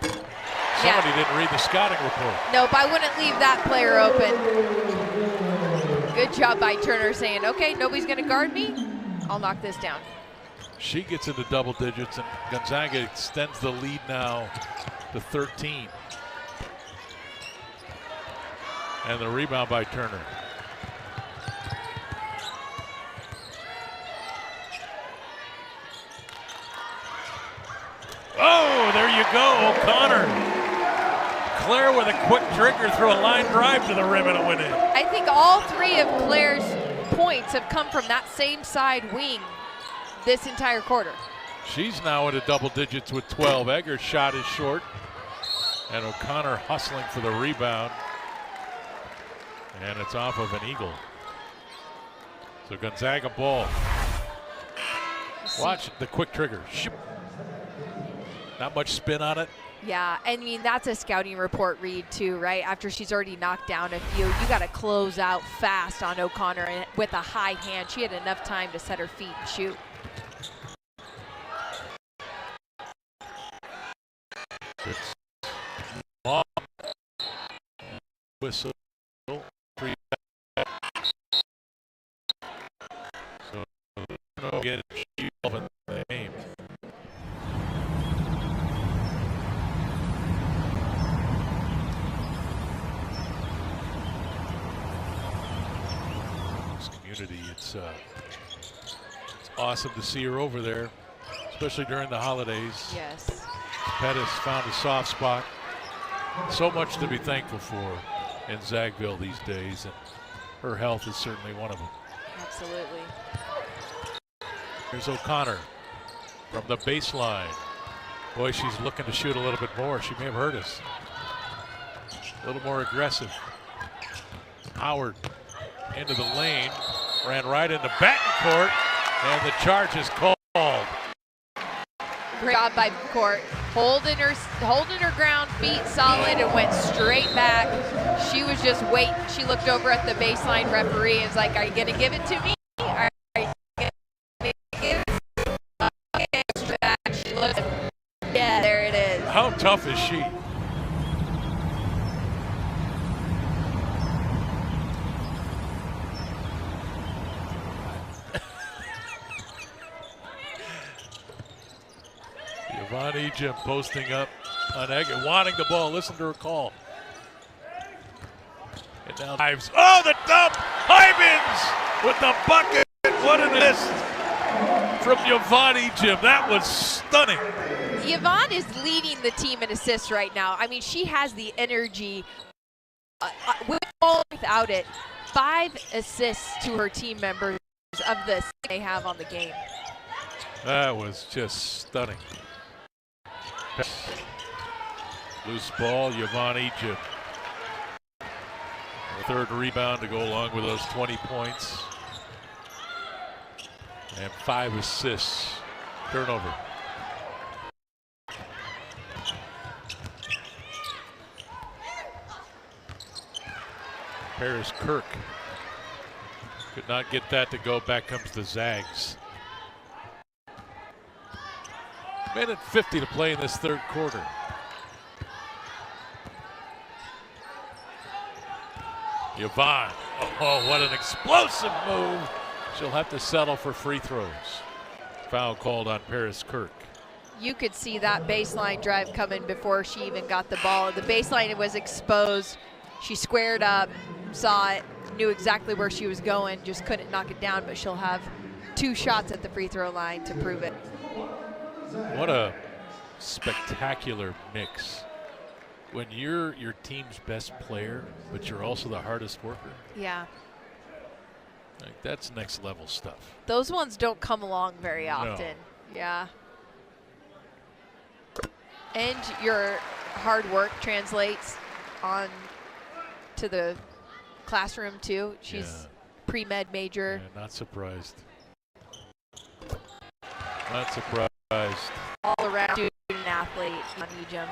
Somebody didn't read the scouting report. Nope, I wouldn't leave that player open. Good job by Turner saying, okay, nobody's going to guard me. I'll knock this down. She gets into double digits, and Gonzaga extends the lead now to 13. And the rebound by Turner. Oh, there you go, O'Connor. Claire with a quick trigger through a line drive to the rim and it went in. I think all three of Claire's points have come from that same side wing this entire quarter. She's now into double digits with 12. Egger's shot is short. And O'Connor hustling for the rebound. And it's off of an eagle. So Gonzaga ball. Watch the quick trigger. Not much spin on it. Yeah, I mean, that's a scouting report read too, right? After she's already knocked down a few, you got to close out fast on O'Connor and with a high hand. She had enough time to set her feet and shoot. It's long whistle. So get it in the game. It's awesome to see her over there, especially during the holidays. Yes. Pettis found a soft spot. So much to be thankful for in Zagville these days, and her health is certainly one of them. Absolutely. Here's O'Connor from the baseline. Boy, she's looking to shoot a little bit more. She may have hurt us. A little more aggressive. Howard into the lane. Ran right into backcourt, and the charge is called. Great job by court, holding her ground, feet solid, and went straight back. She was just waiting. She looked over at the baseline referee and was like, "Are you gonna give it to me? Are you gonna give it?" Okay, she looked. Yeah, there it is. How tough is she? Von Ejim posting up on Egger, wanting the ball. Listen to her call. And now dives. Oh, the dump! Hyman's with the bucket. What an assist from Yvonne Ejim. That was stunning. Yvonne is leading the team in assists right now. I mean, she has the energy with or without it. 5 assists to her team members of the they have on the game. That was just stunning. Loose ball, Yvonne Ejim. The third rebound to go along with those 20 points. And 5 assists. Turnover. Paris Kirk could not get that to go. Back comes the Zags. Minute 50 to play in this third quarter. Yvonne, oh, what an explosive move. She'll have to settle for free throws. Foul called on Paris Kirk. You could see that baseline drive coming before she even got the ball. The baseline was exposed. She squared up, saw it, knew exactly where she was going, just couldn't knock it down, but she'll have 2 shots at the free throw line to prove it. What a spectacular mix. When you're your team's best player, but you're also the hardest worker. Yeah. Like, that's next level stuff. Those ones don't come along very often. No. Yeah. And your hard work translates on to the classroom too. She's pre-med major. Yeah, not surprised. Not surprised. All around student athlete on Ejim.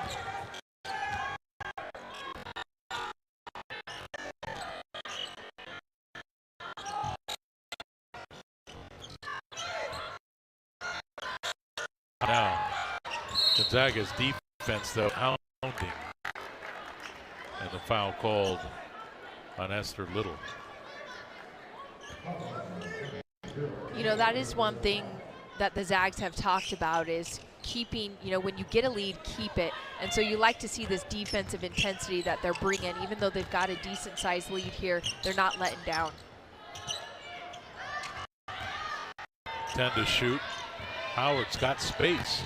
Now, Gonzaga's defense, though, hounding. And the foul called on Esther Little. You know, that is one thing that the Zags have talked about is keeping, you know, when you get a lead, keep it. And so you like to see this defensive intensity that they're bringing. Even though they've got a decent-sized lead here, they're not letting down. 10 to shoot. Howard's got space.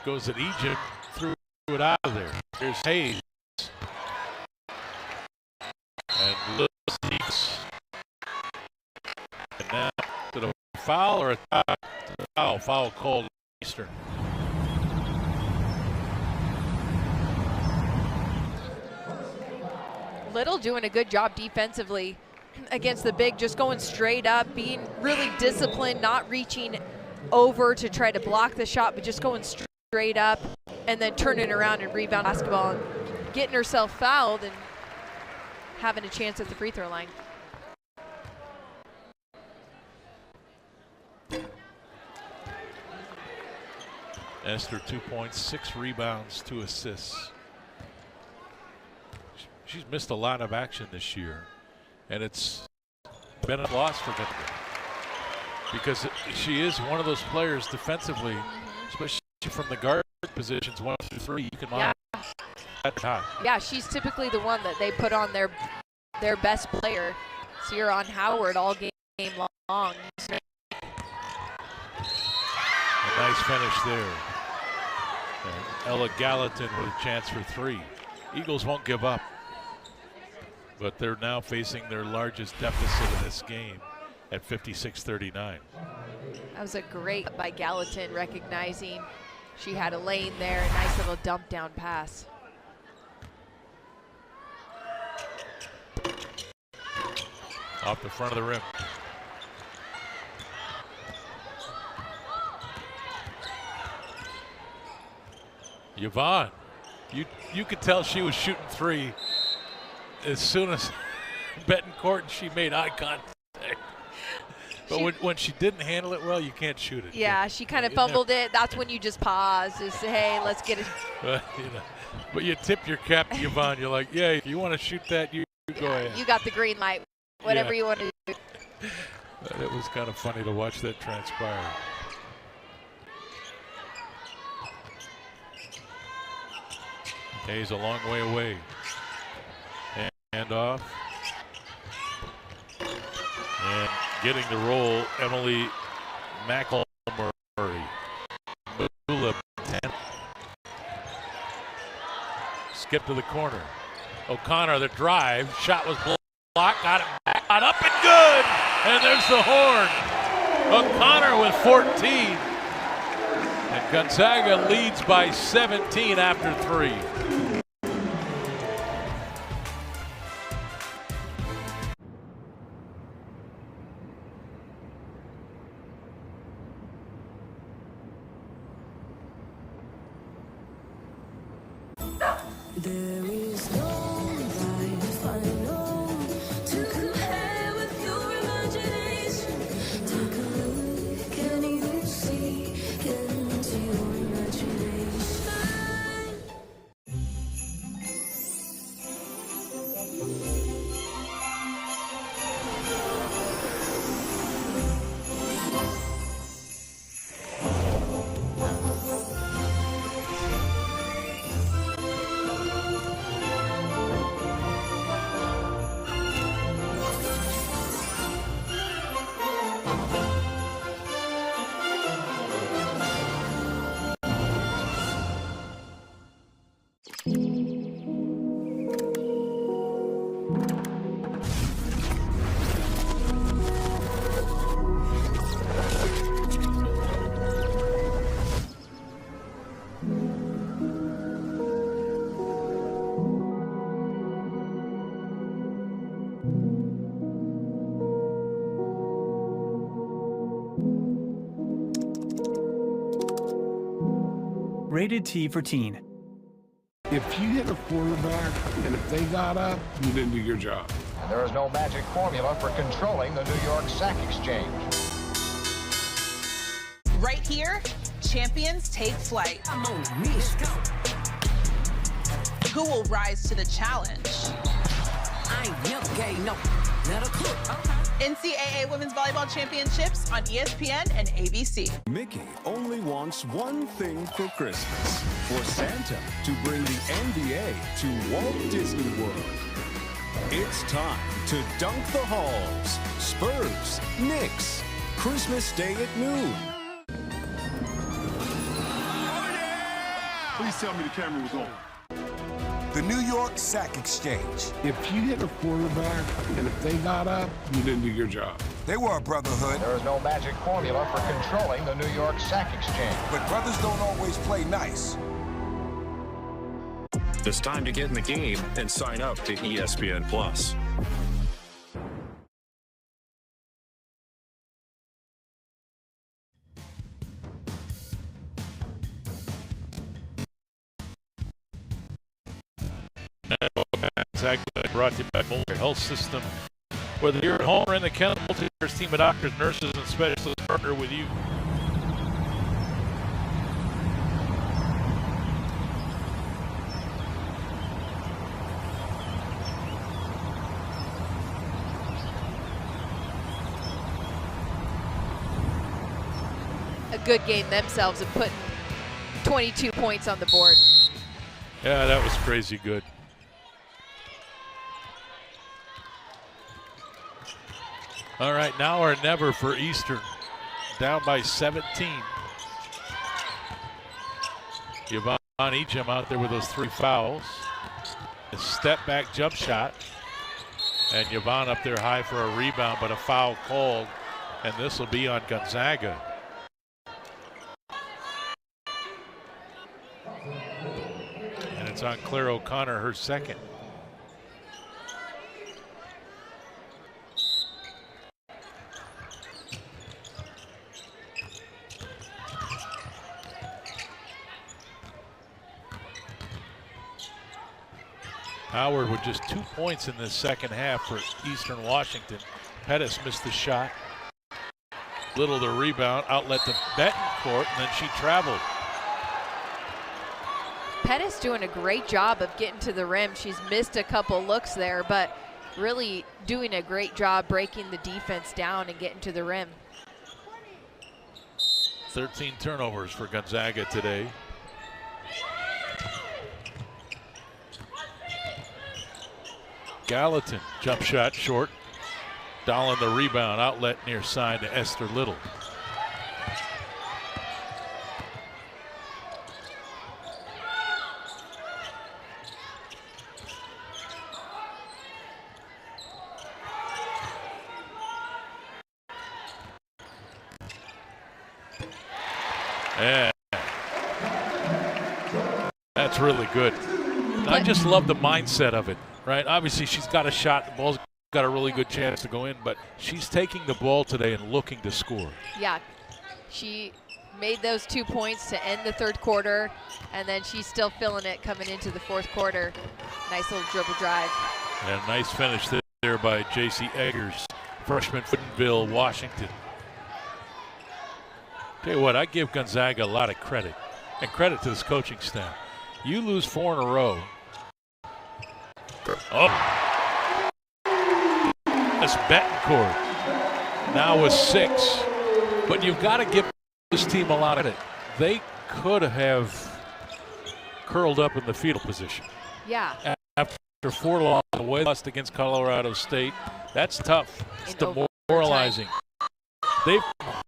Goes at Ejim, threw it out of there. Here's Hayes. And Little sneaks. And now, to the foul or a foul? Foul called Eastern. Little doing a good job defensively against the big, just going straight up, being really disciplined, not reaching over to try to block the shot, but just going straight up and then turning around and rebound basketball and getting herself fouled and having a chance at the free throw line. Esther 2 points, 6 rebounds, 2 assists. She's missed a lot of action this year, and it's been a loss for Gonzaga because she is one of those players defensively, especially from the guard positions 1 through 3. You can monitor that time. Yeah, she's typically the one that they put on their best player. So you're on Howard all game long. A nice finish there. And Ella Gallatin with a chance for 3. Eagles won't give up, but they're now facing their largest deficit in this game at 56-39. That was a great by Gallatin, recognizing she had a lane there, a nice little dump down pass. Off the front of the rim. Yvonne, you could tell she was shooting 3 as soon as Betancourt and she made eye contact. But when she didn't handle it well, you can't shoot it. Yeah, she kind of fumbled it. That's when you just pause, just say, hey, let's get it. But you tip your cap to Yvonne. You're like, yeah, if you want to shoot that, you go ahead. You got the green light, whatever you want to do. It was kind of funny to watch that transpire. Hayes a long way away. Hand off. And getting the roll, Emily McElmurray. Skip to the corner. O'Connor, the drive. Shot was blocked. Got it back. Got up and good. And there's the horn. O'Connor with 14. And Gonzaga leads by 17 after 3. There is no right final to compare with your imagination. Take a look, can you see? Get into your imagination. Rated T for teen. If you hit a quarterback and if they got up, you didn't do your job. And there is no magic formula for controlling the New York Sack Exchange. Right here, champions take flight. I'm on a mission. Who will rise to the challenge? I ain't never gave no little cook. NCAA Women's Volleyball Championships on ESPN and ABC. Mickey only wants one thing for Christmas. For Santa to bring the NBA to Walt Disney World. It's time to dunk the halls. Spurs, Knicks. Christmas Day at noon. Please tell me the camera was on. The New York Sack Exchange. If you hit a quarterback and if they got up, you didn't do your job. They were a brotherhood. There is no magic formula for controlling the New York Sack Exchange. But brothers don't always play nice. It's time to get in the game and sign up to ESPN Plus. Brought to you by Moeller Health System. Whether you're at home or in the kennel, Multi-Care's team of doctors, nurses, and specialists partner with you. A good game themselves of putting 22 points on the board. Yeah, that was crazy good. All right, now or never for Eastern. Down by 17. Yvonne Ejim out there with those 3 fouls. A step back jump shot. And Yvonne up there high for a rebound, but a foul called. And this will be on Gonzaga. And it's on Claire O'Connor, her second. Howard with just 2 points in this second half for Eastern Washington. Pettis missed the shot. Little the rebound, outlet to Betancourt, and then she traveled. Pettis doing a great job of getting to the rim. She's missed a couple looks there, but really doing a great job breaking the defense down and getting to the rim. 13 turnovers for Gonzaga today. Gallatin, jump shot short. Dolan the rebound, outlet near side to Esther Little. Yeah. That's really good. I just love the mindset of it, right? Obviously, she's got a shot. The ball's got a really good chance to go in, but she's taking the ball today and looking to score. Yeah, she made those 2 points to end the third quarter, and then she's still feeling it coming into the fourth quarter. Nice little dribble drive. And a nice finish there by J.C. Eggers, freshman from Woodinville, Washington. Tell you what, I give Gonzaga a lot of credit, and credit to this coaching staff. You lose 4 in a row. Oh, this Betancourt now with 6, but you've got to give this team a lot of it. They could have curled up in the fetal position. Yeah. After 4 losses, the way they lost against Colorado State, that's tough. It's demoralizing. They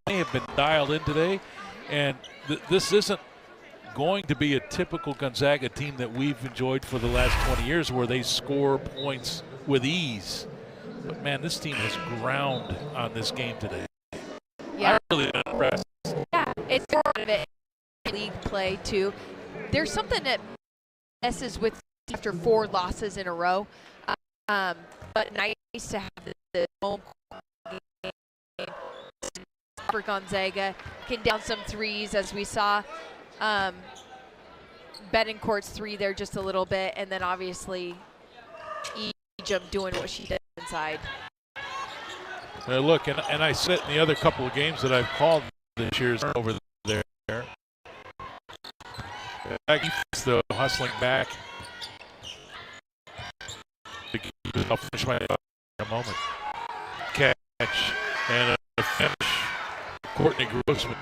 have been dialed in today, and this isn't going to be a typical Gonzaga team that we've enjoyed for the last 20 years where they score points with ease. But, man, this team has ground on this game today. Yeah. I'm really impressed. Yeah, it's part of it. League play, too. There's something that messes with after 4 losses in a row. But nice to have the home game for Gonzaga. Can down some threes, as we saw. Betancourt's 3 there just a little bit, and then obviously Ejim doing what she did inside. Look, and I said in the other couple of games that I've called this year's over there. Though hustling back. I'll finish my thought in a moment. Catch and a finish. Courtney Grossman.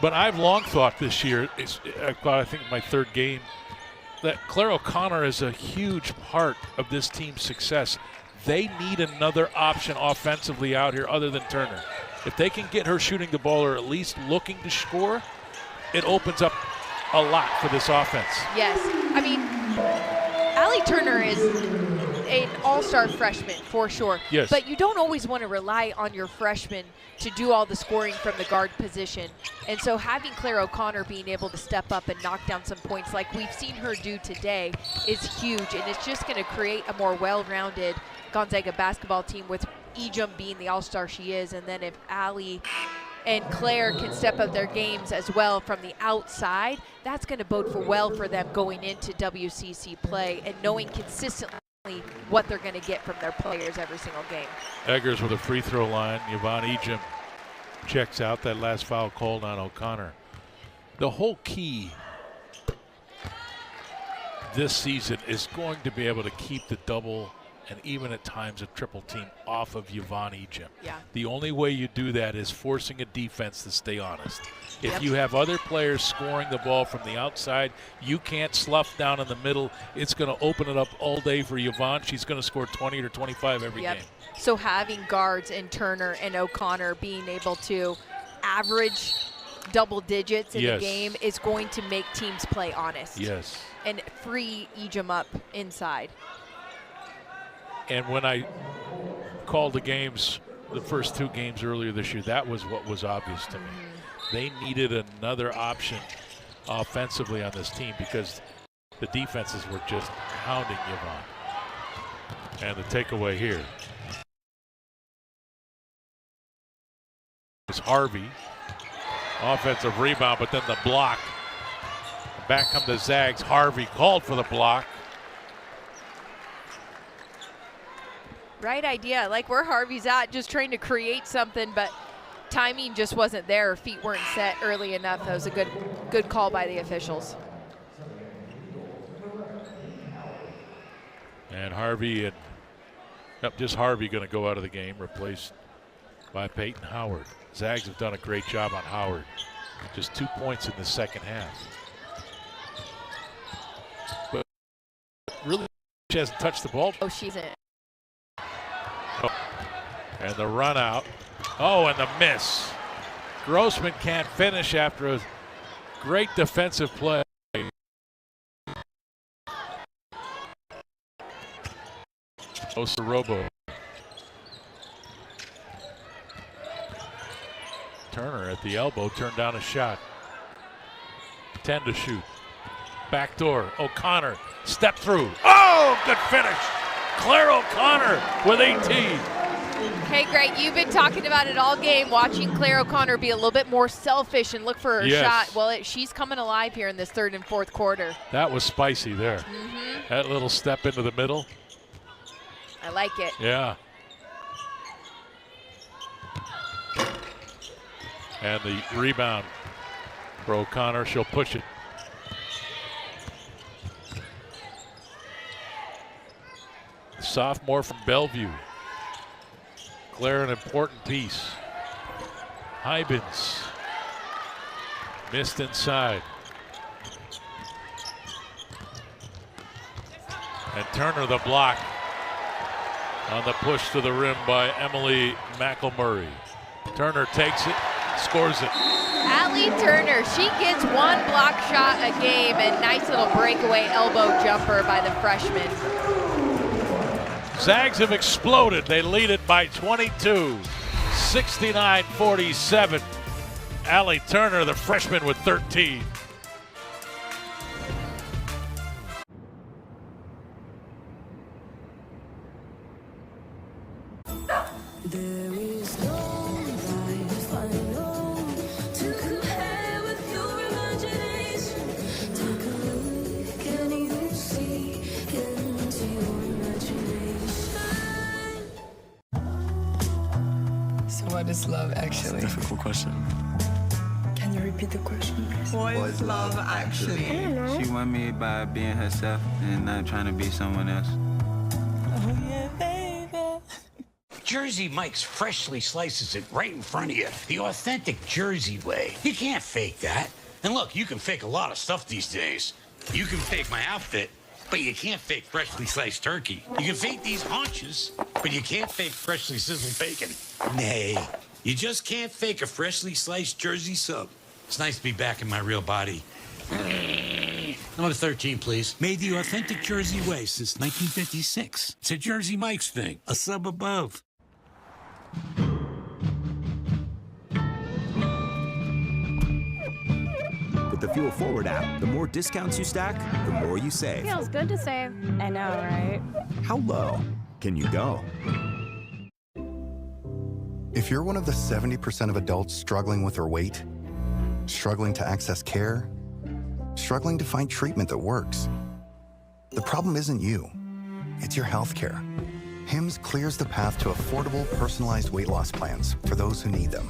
But I've long thought this year, I think my 3rd game, that Claire O'Connor is a huge part of this team's success. They need another option offensively out here other than Turner. If they can get her shooting the ball or at least looking to score, it opens up a lot for this offense. Yes. I mean, Allie Turner is an all-star freshman for sure. Yes. But you don't always want to rely on your freshman to do all the scoring from the guard position. And so having Claire O'Connor being able to step up and knock down some points like we've seen her do today is huge. And it's just going to create a more well-rounded Gonzaga basketball team with Ejim being the all-star she is. And then if Allie and Claire can step up their games as well from the outside, that's going to bode well for them going into WCC play and knowing consistently what they're going to get from their players every single game. Eggers with a free throw line. Yvonne Ejim checks out. That last foul called on O'Connor. The whole key this season is going to be able to keep the double and even at times a triple team off of Yvonne Ejim. Yeah. The only way you do that is forcing a defense to stay honest. If you have other players scoring the ball from the outside, you can't slough down in the middle. It's going to open it up all day for Yvonne. She's going to score 20 or 25 every game. So having guards in Turner and O'Connor being able to average double digits in the game is going to make teams play honest. Yes. And free Ejim up inside. And when I called the games, the first 2 games earlier this year, that was what was obvious to me. They needed another option offensively on this team because the defenses were just hounding Yvonne. And the takeaway here is Harvey. Offensive rebound, but then the block. Back come the Zags. Harvey called for the block. Right idea. I like where Harvey's at, just trying to create something, but timing just wasn't there. Her feet weren't set early enough. That was a good call by the officials. And Harvey and just Harvey going to go out of the game, replaced by Peyton Howard. Zags have done a great job on Howard. Just 2 points in the second half. But really, she hasn't touched the ball. Oh, she's in. Oh. And the run out. Oh, and the miss. Grossman can't finish after a great defensive play. Robo. Turner at the elbow turned down a shot. 10 to shoot. Back door. O'Connor. Step through. Oh, good finish. Claire O'Connor with 18. Okay, Greg, you've been talking about it all game, watching Claire O'Connor be a little bit more selfish and look for her shot. Well, she's coming alive here in this third and fourth quarter. That was spicy there. That little step into the middle. I like it. Yeah. And the rebound for O'Connor. She'll push it. Sophomore from Bellevue. Claire, an important piece. Hybens. Missed inside. And Turner the block on the push to the rim by Emily McElmurray. Turner takes it, scores it. Allie Turner, she gets one block shot a game, and nice little breakaway elbow jumper by the freshman. Zags have exploded. They lead it by 22, 69-47. Allie Turner, the freshman, with 13. There is no life I know to compare with your imagination. Take a look, can you see into your imagination? So what is love actually? Difficult question. Can you repeat the question, please? What is love actually? I don't know. She won me by being herself and not trying to be someone else. Oh yeah, baby. Jersey Mike's freshly slices it right in front of you, the authentic Jersey way. You can't fake that. And look, you can fake a lot of stuff these days. You can fake my outfit, but you can't fake freshly sliced turkey. You can fake these haunches, but you can't fake freshly sizzled bacon. Nay, you just can't fake a freshly sliced Jersey sub. It's nice to be back in my real body. Number 13, please. Made the authentic Jersey way since 1956. It's a Jersey Mike's thing, a sub above. With the Fuel Forward app, the more discounts you stack, the more you save. Feels good to save. I know, right? How low can you go? If you're one of the 70% of adults struggling with their weight, struggling to access care, struggling to find treatment that works, the problem isn't you, it's your health care. HIMSS clears the path to affordable, personalized weight loss plans for those who need them.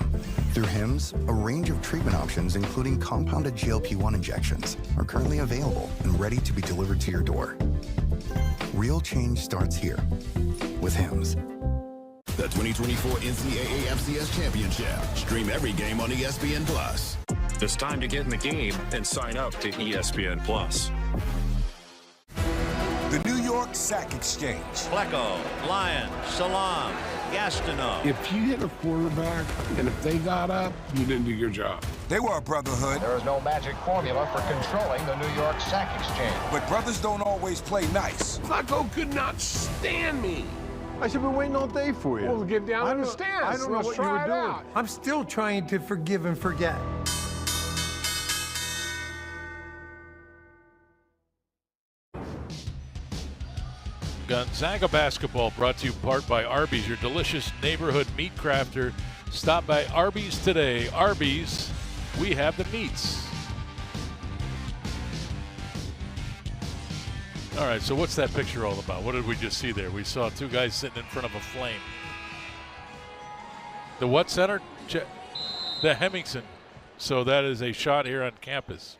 Through HIMSS, a range of treatment options, including compounded GLP-1 injections, are currently available and ready to be delivered to your door. Real change starts here with HIMSS. The 2024 NCAA FCS Championship. Stream every game on ESPN+. It's time to get in the game and sign up to ESPN+. The New York Sack Exchange. Flecko, Lyon, Salam, Gastineau. If you hit a quarterback and if they got up, you didn't do your job. They were a brotherhood. There is no magic formula for controlling the New York Sack Exchange. But brothers don't always play nice. Flacco could not stand me. I said, we're waiting all day for you. Well, get down on the stairs. I don't know what you were doing. I'm still trying to forgive and forget. Gonzaga basketball brought to you in part by Arby's, your delicious neighborhood meat crafter. Stop by Arby's today. Arby's, we have the meats. All right, so what's that picture all about? What did we just see there? We saw two guys sitting in front of a flame. The what center? The Hemmingson. So that is a shot here on campus.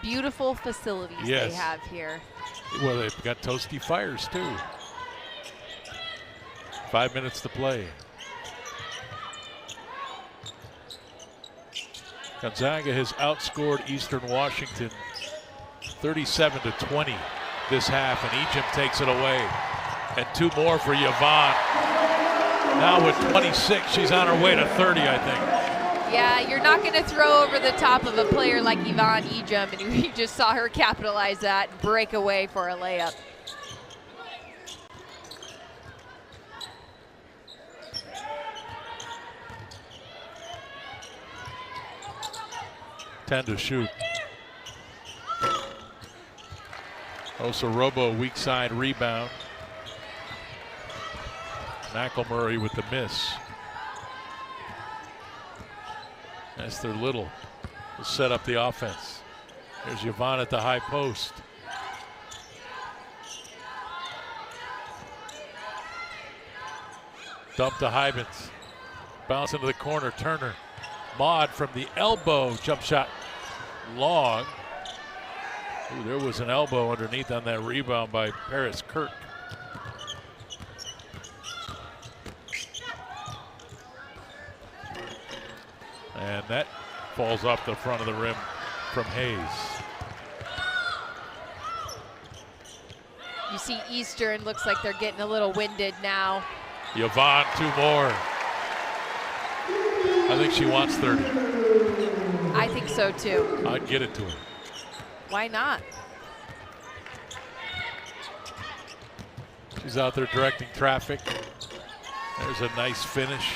Beautiful facilities they have here. Well, they've got toasty fires, too. 5 minutes to play. Gonzaga has outscored Eastern Washington 37-20 this half, and Egypt takes it away. And two more for Yvonne. Now with 26, she's on her way to 30, I think. Yeah, you're not going to throw over the top of a player like Yvonne Ejim, and we just saw her capitalize that and break away for a layup. Ten to shoot. Osorobo, weak side rebound. McElmurray with the miss. Esther Little will set up the offense. There's Yvonne at the high post. Dump to Hybens. Bounce into the corner, Turner. Maud from the elbow, jump shot long. Ooh, there was an elbow underneath on that rebound by Paris Kirk. And that falls off the front of the rim from Hayes. You see Eastern looks like they're getting a little winded now. Yvonne, 2 more. I think she wants 30. I think so too. I'd get it to her. Why not? She's out there directing traffic. There's a nice finish.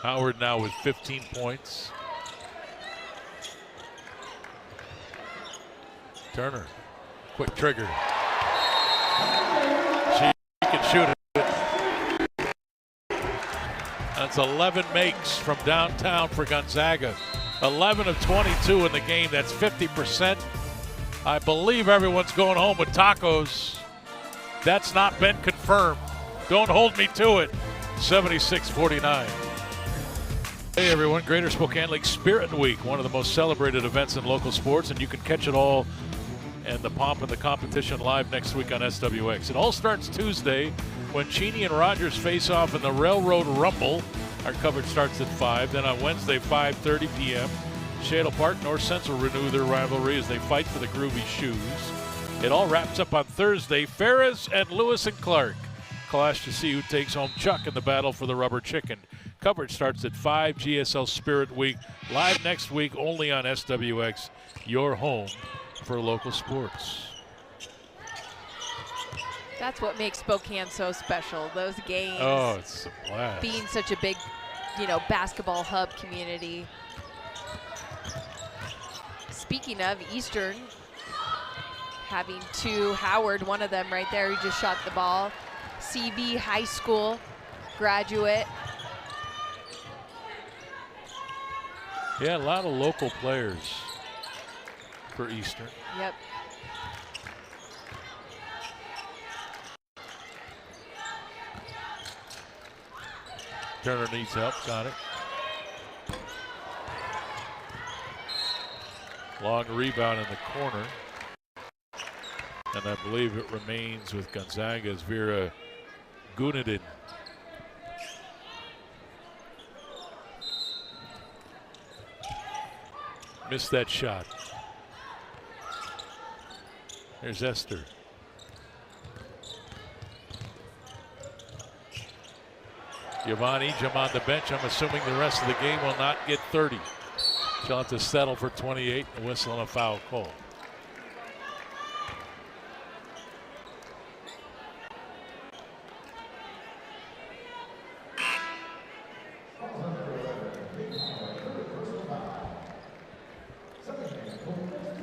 Howard now with 15 points. Turner, quick trigger. She can shoot it. That's 11 makes from downtown for Gonzaga. 11 of 22 in the game. That's 50%. I believe everyone's going home with tacos. That's not been confirmed. Don't hold me to it. 76-49. Hey everyone, Greater Spokane Lake Spirit Week, one of the most celebrated events in local sports, and you can catch it all and the pomp and the competition live next week on SWX. It all starts Tuesday when Cheney and Rogers face off in the Railroad Rumble. Our coverage starts at 5. Then on Wednesday, 5:30 p.m., Shadle Park, North Central renew their rivalry as they fight for the Groovy Shoes. It all wraps up on Thursday. Ferris and Lewis and Clark clash to see who takes home Chuck in the battle for the Rubber Chicken. Coverage starts at 5, GSL Spirit Week. Live next week only on SWX, your home for local sports. That's what makes Spokane so special, those games. Oh, it's a blast. Being such a big, basketball hub community. Speaking of Eastern, having 2, Howard, one of them right there, who just shot the ball. CV High School graduate. Yeah, a lot of local players for Eastern. Yep. Turner needs help, got it. Long rebound in the corner. And I believe it remains with Gonzaga's Vera Gunadin. Missed that shot. There's Esther. Yvonne Ejim on the bench. I'm assuming the rest of the game will not get 30. She'll have to settle for 28 and whistle on a foul call.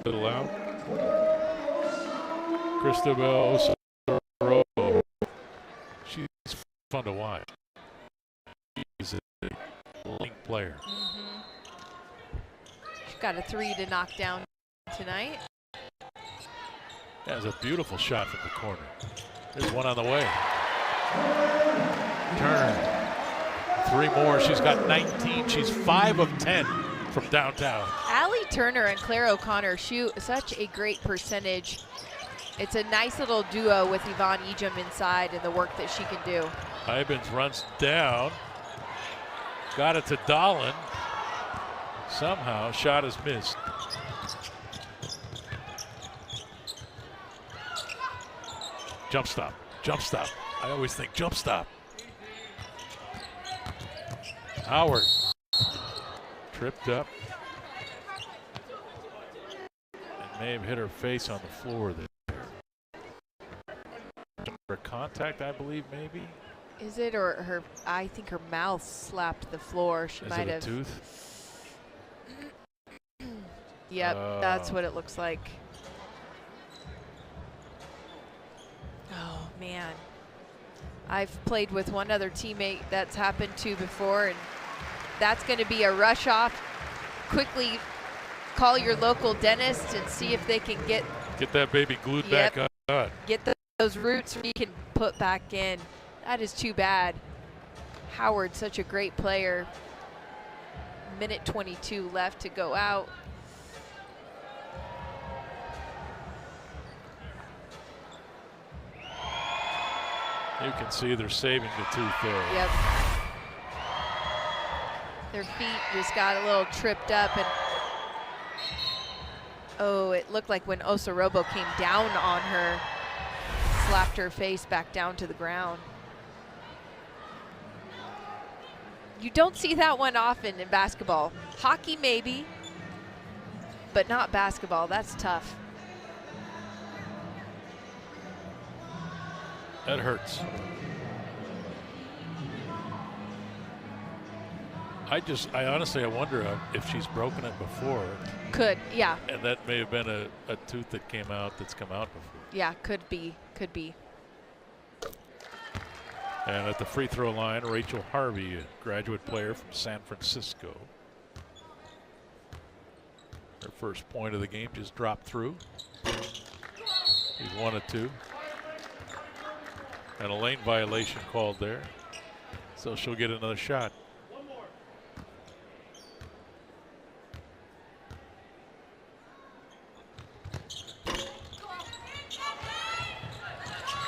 Little out. Cristobal Osoro. She's fun to watch. She's a link player. She's got a 3 to knock down tonight. That's a beautiful shot from the corner. There's one on the way. Turner. 3 more. She's got 19. She's 5 of 10 from downtown. Allie Turner and Claire O'Connor shoot such a great percentage. It's a nice little duo with Yvonne Ejim inside and the work that she can do. Hybens runs down. Got it to Dolan. Somehow, shot is missed. Jump stop. Jump stop. I always think jump stop. Howard. Tripped up. And may have hit her face on the floor there. For contact, I believe, maybe. Is it, or her? I think her mouth slapped the floor. She might have. Is it a tooth? Yep, that's what it looks like. Oh man, I've played with one other teammate that's happened to before, and that's going to be a rush off. Quickly call your local dentist and see if they can get that baby glued back on. Get those roots you can put back in. That is too bad. Howard, such a great player. Minute 22 left to go out. You can see they're saving the tooth there. Yep. Their feet just got a little tripped up, and oh, it looked like when Osorobo came down on her, slapped her face back down to the ground. You don't see that one often in basketball. Hockey maybe, but not basketball. That's tough. That hurts. I honestly wonder if she's broken it before. Could, yeah. And that may have been a tooth that came out that's come out before. Yeah, could be. And at the free throw line, Rachel Harvey, a graduate player from San Francisco. Her first point of the game just dropped through. She's 1 of 2. And a lane violation called there. So she'll get another shot.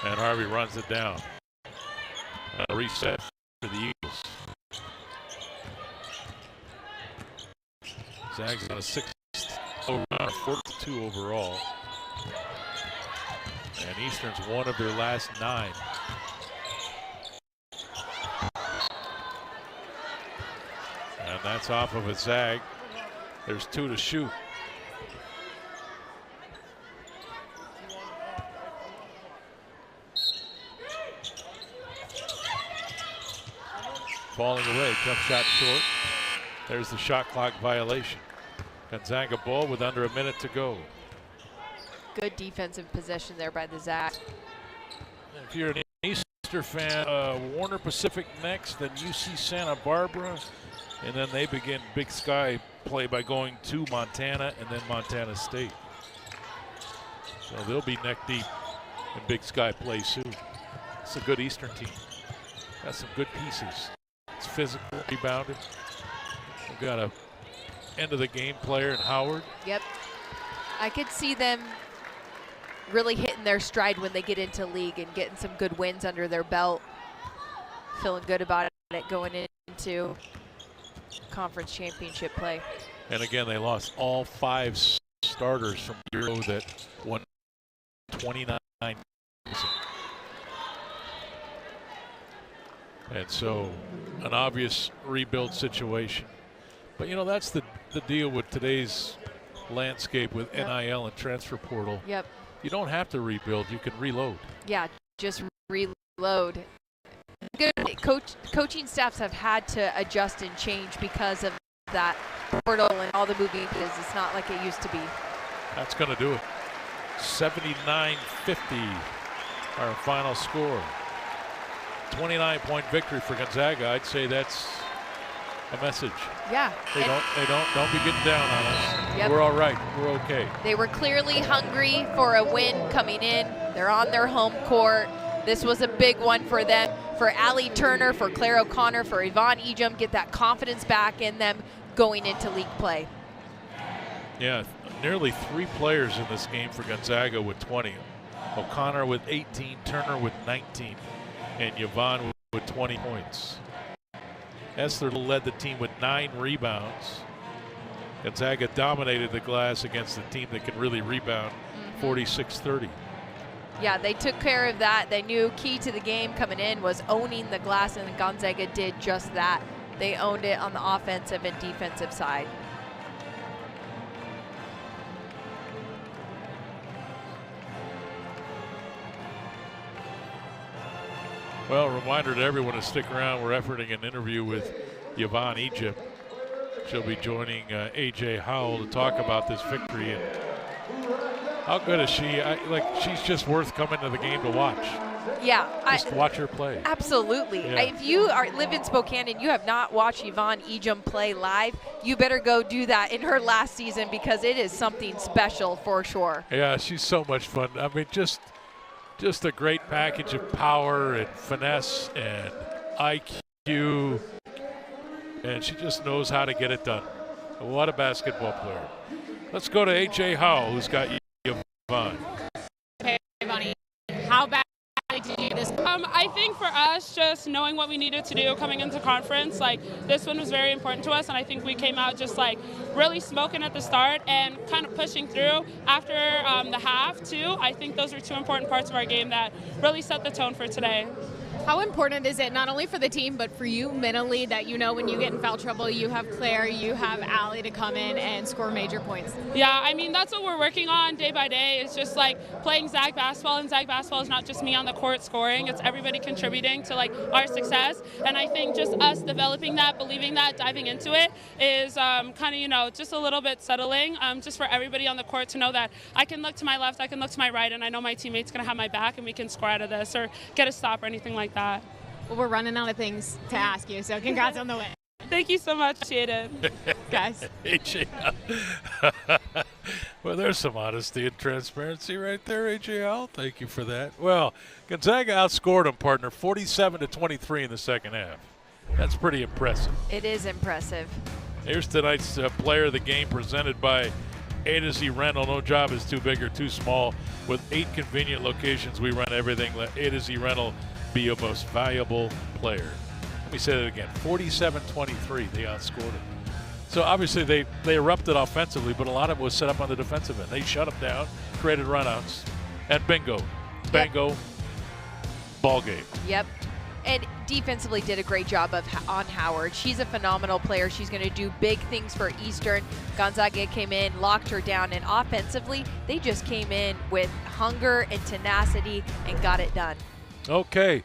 And Harvey runs it down. A reset for the Eagles. Zags on a 6th over, 42 overall. And Eastern's one of their last 9. And that's off of a Zag. There's 2 to shoot. Falling away, jump shot short. There's the shot clock violation. Gonzaga ball with under a minute to go. Good defensive possession there by the Zags. If you're an Easter fan, Warner Pacific next, then UC Santa Barbara, and then they begin Big Sky play by going to Montana and then Montana State. So they'll be neck deep in Big Sky play soon. It's a good Eastern team. Got some good pieces. It's physical, rebounded. We've got a end of the game player in Howard. Yep. I could see them really hitting their stride when they get into league and getting some good wins under their belt. Feeling good about it going into conference championship play. And again, they lost all 5 starters from Euro that won 29. And so an obvious rebuild situation. But you know, that's the deal with today's landscape with NIL and transfer portal. Yep. You don't have to rebuild, you can reload. Yeah, just reload. Good coaching staffs have had to adjust and change because of that portal and all the moving pieces. It's not like it used to be. That's going to do it. 79-50, our final score. 29-point victory for Gonzaga. I'd say that's a message. Yeah. Don't be getting down on us. Yep. We're all right. We're okay. They were clearly hungry for a win coming in. They're on their home court. This was a big one for them. For Allie Turner, for Claire O'Connor, for Yvonne Ejim, get that confidence back in them going into league play. Yeah, nearly 3 players in this game for Gonzaga with 20. O'Connor with 18, Turner with 19, and Yvonne with 20 points. Essler led the team with 9 rebounds. Gonzaga dominated the glass against the team that can really rebound, 46-30. Yeah, they took care of that. They knew key to the game coming in was owning the glass, and Gonzaga did just that. They owned it on the offensive and defensive side. Well, reminder to everyone to stick around. We're efforting an interview with Yvonne Egypt. She'll be joining A.J. Howell to talk about this victory. And how good is she? She's just worth coming to the game to watch. Yeah. Just watch her play. Absolutely. Yeah. If you live in Spokane and you have not watched Yvonne Ejim play live, you better go do that in her last season because it is something special for sure. Yeah, she's so much fun. I mean, just a great package of power and finesse and IQ. And she just knows how to get it done. What a basketball player. Let's go to A.J. Howell, who's got Yvonne. Okay, Yvonne, how bad did you do this? I think for us, just knowing what we needed to do coming into conference, this one was very important to us, and I think we came out just really smoking at the start and kind of pushing through after the half too. I think those are two important parts of our game that really set the tone for today. How important is it, not only for the team, but for you mentally, that when you get in foul trouble, you have Claire, you have Allie to come in and score major points? Yeah, I mean, that's what we're working on day by day. It's just playing Zag basketball, and Zag basketball is not just me on the court scoring. It's everybody contributing to our success. And I think just us developing that, believing that, diving into it is just a little bit settling, just for everybody on the court to know that I can look to my left, I can look to my right, and I know my teammate's going to have my back, and we can score out of this or get a stop or anything like that. Well, we're running out of things to ask you, so congrats on the win. Thank you so much, Jaden. Guys. AJ. Well, there's some honesty and transparency right there, AJ Howell. Thank you for that. Well, Gonzaga outscored them, partner, 47-23 in the second half. That's pretty impressive. It is impressive. Here's tonight's player of the game, presented by A to Z Rental. No job is too big or too small. With 8 convenient locations, we run everything. Let A to Z Rental be your most valuable player. Let me say that again. 47-23, they outscored it. So obviously they erupted offensively, but a lot of it was set up on the defensive end. They shut them down, created runouts, and bingo, bango, ball game. Yep. And defensively did a great job on Howard. She's a phenomenal player. She's going to do big things for Eastern. Gonzaga came in, locked her down, and offensively, they just came in with hunger and tenacity and got it done. Okay.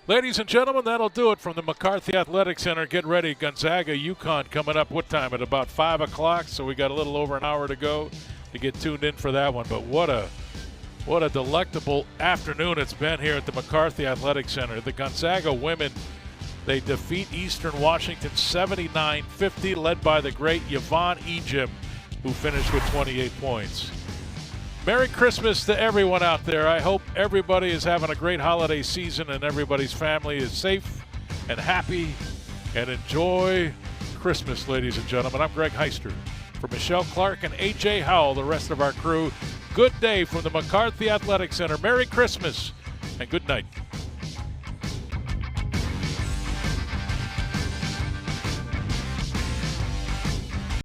Ladies and gentlemen, that'll do it from the McCarthy Athletic Center. Get ready. Gonzaga, UConn coming up. What time? At about 5 o'clock, so we got a little over an hour to go to get tuned in for that one. But what a delectable afternoon it's been here at the McCarthy Athletic Center. The Gonzaga women, they defeat Eastern Washington 79-50, led by the great Yvonne Ejim, who finished with 28 points. Merry Christmas to everyone out there. I hope everybody is having a great holiday season and everybody's family is safe and happy, and enjoy Christmas, ladies and gentlemen. I'm Greg Heister. For Michelle Clark and A.J. Howell, the rest of our crew, good day from the McCarthy Athletic Center. Merry Christmas and good night.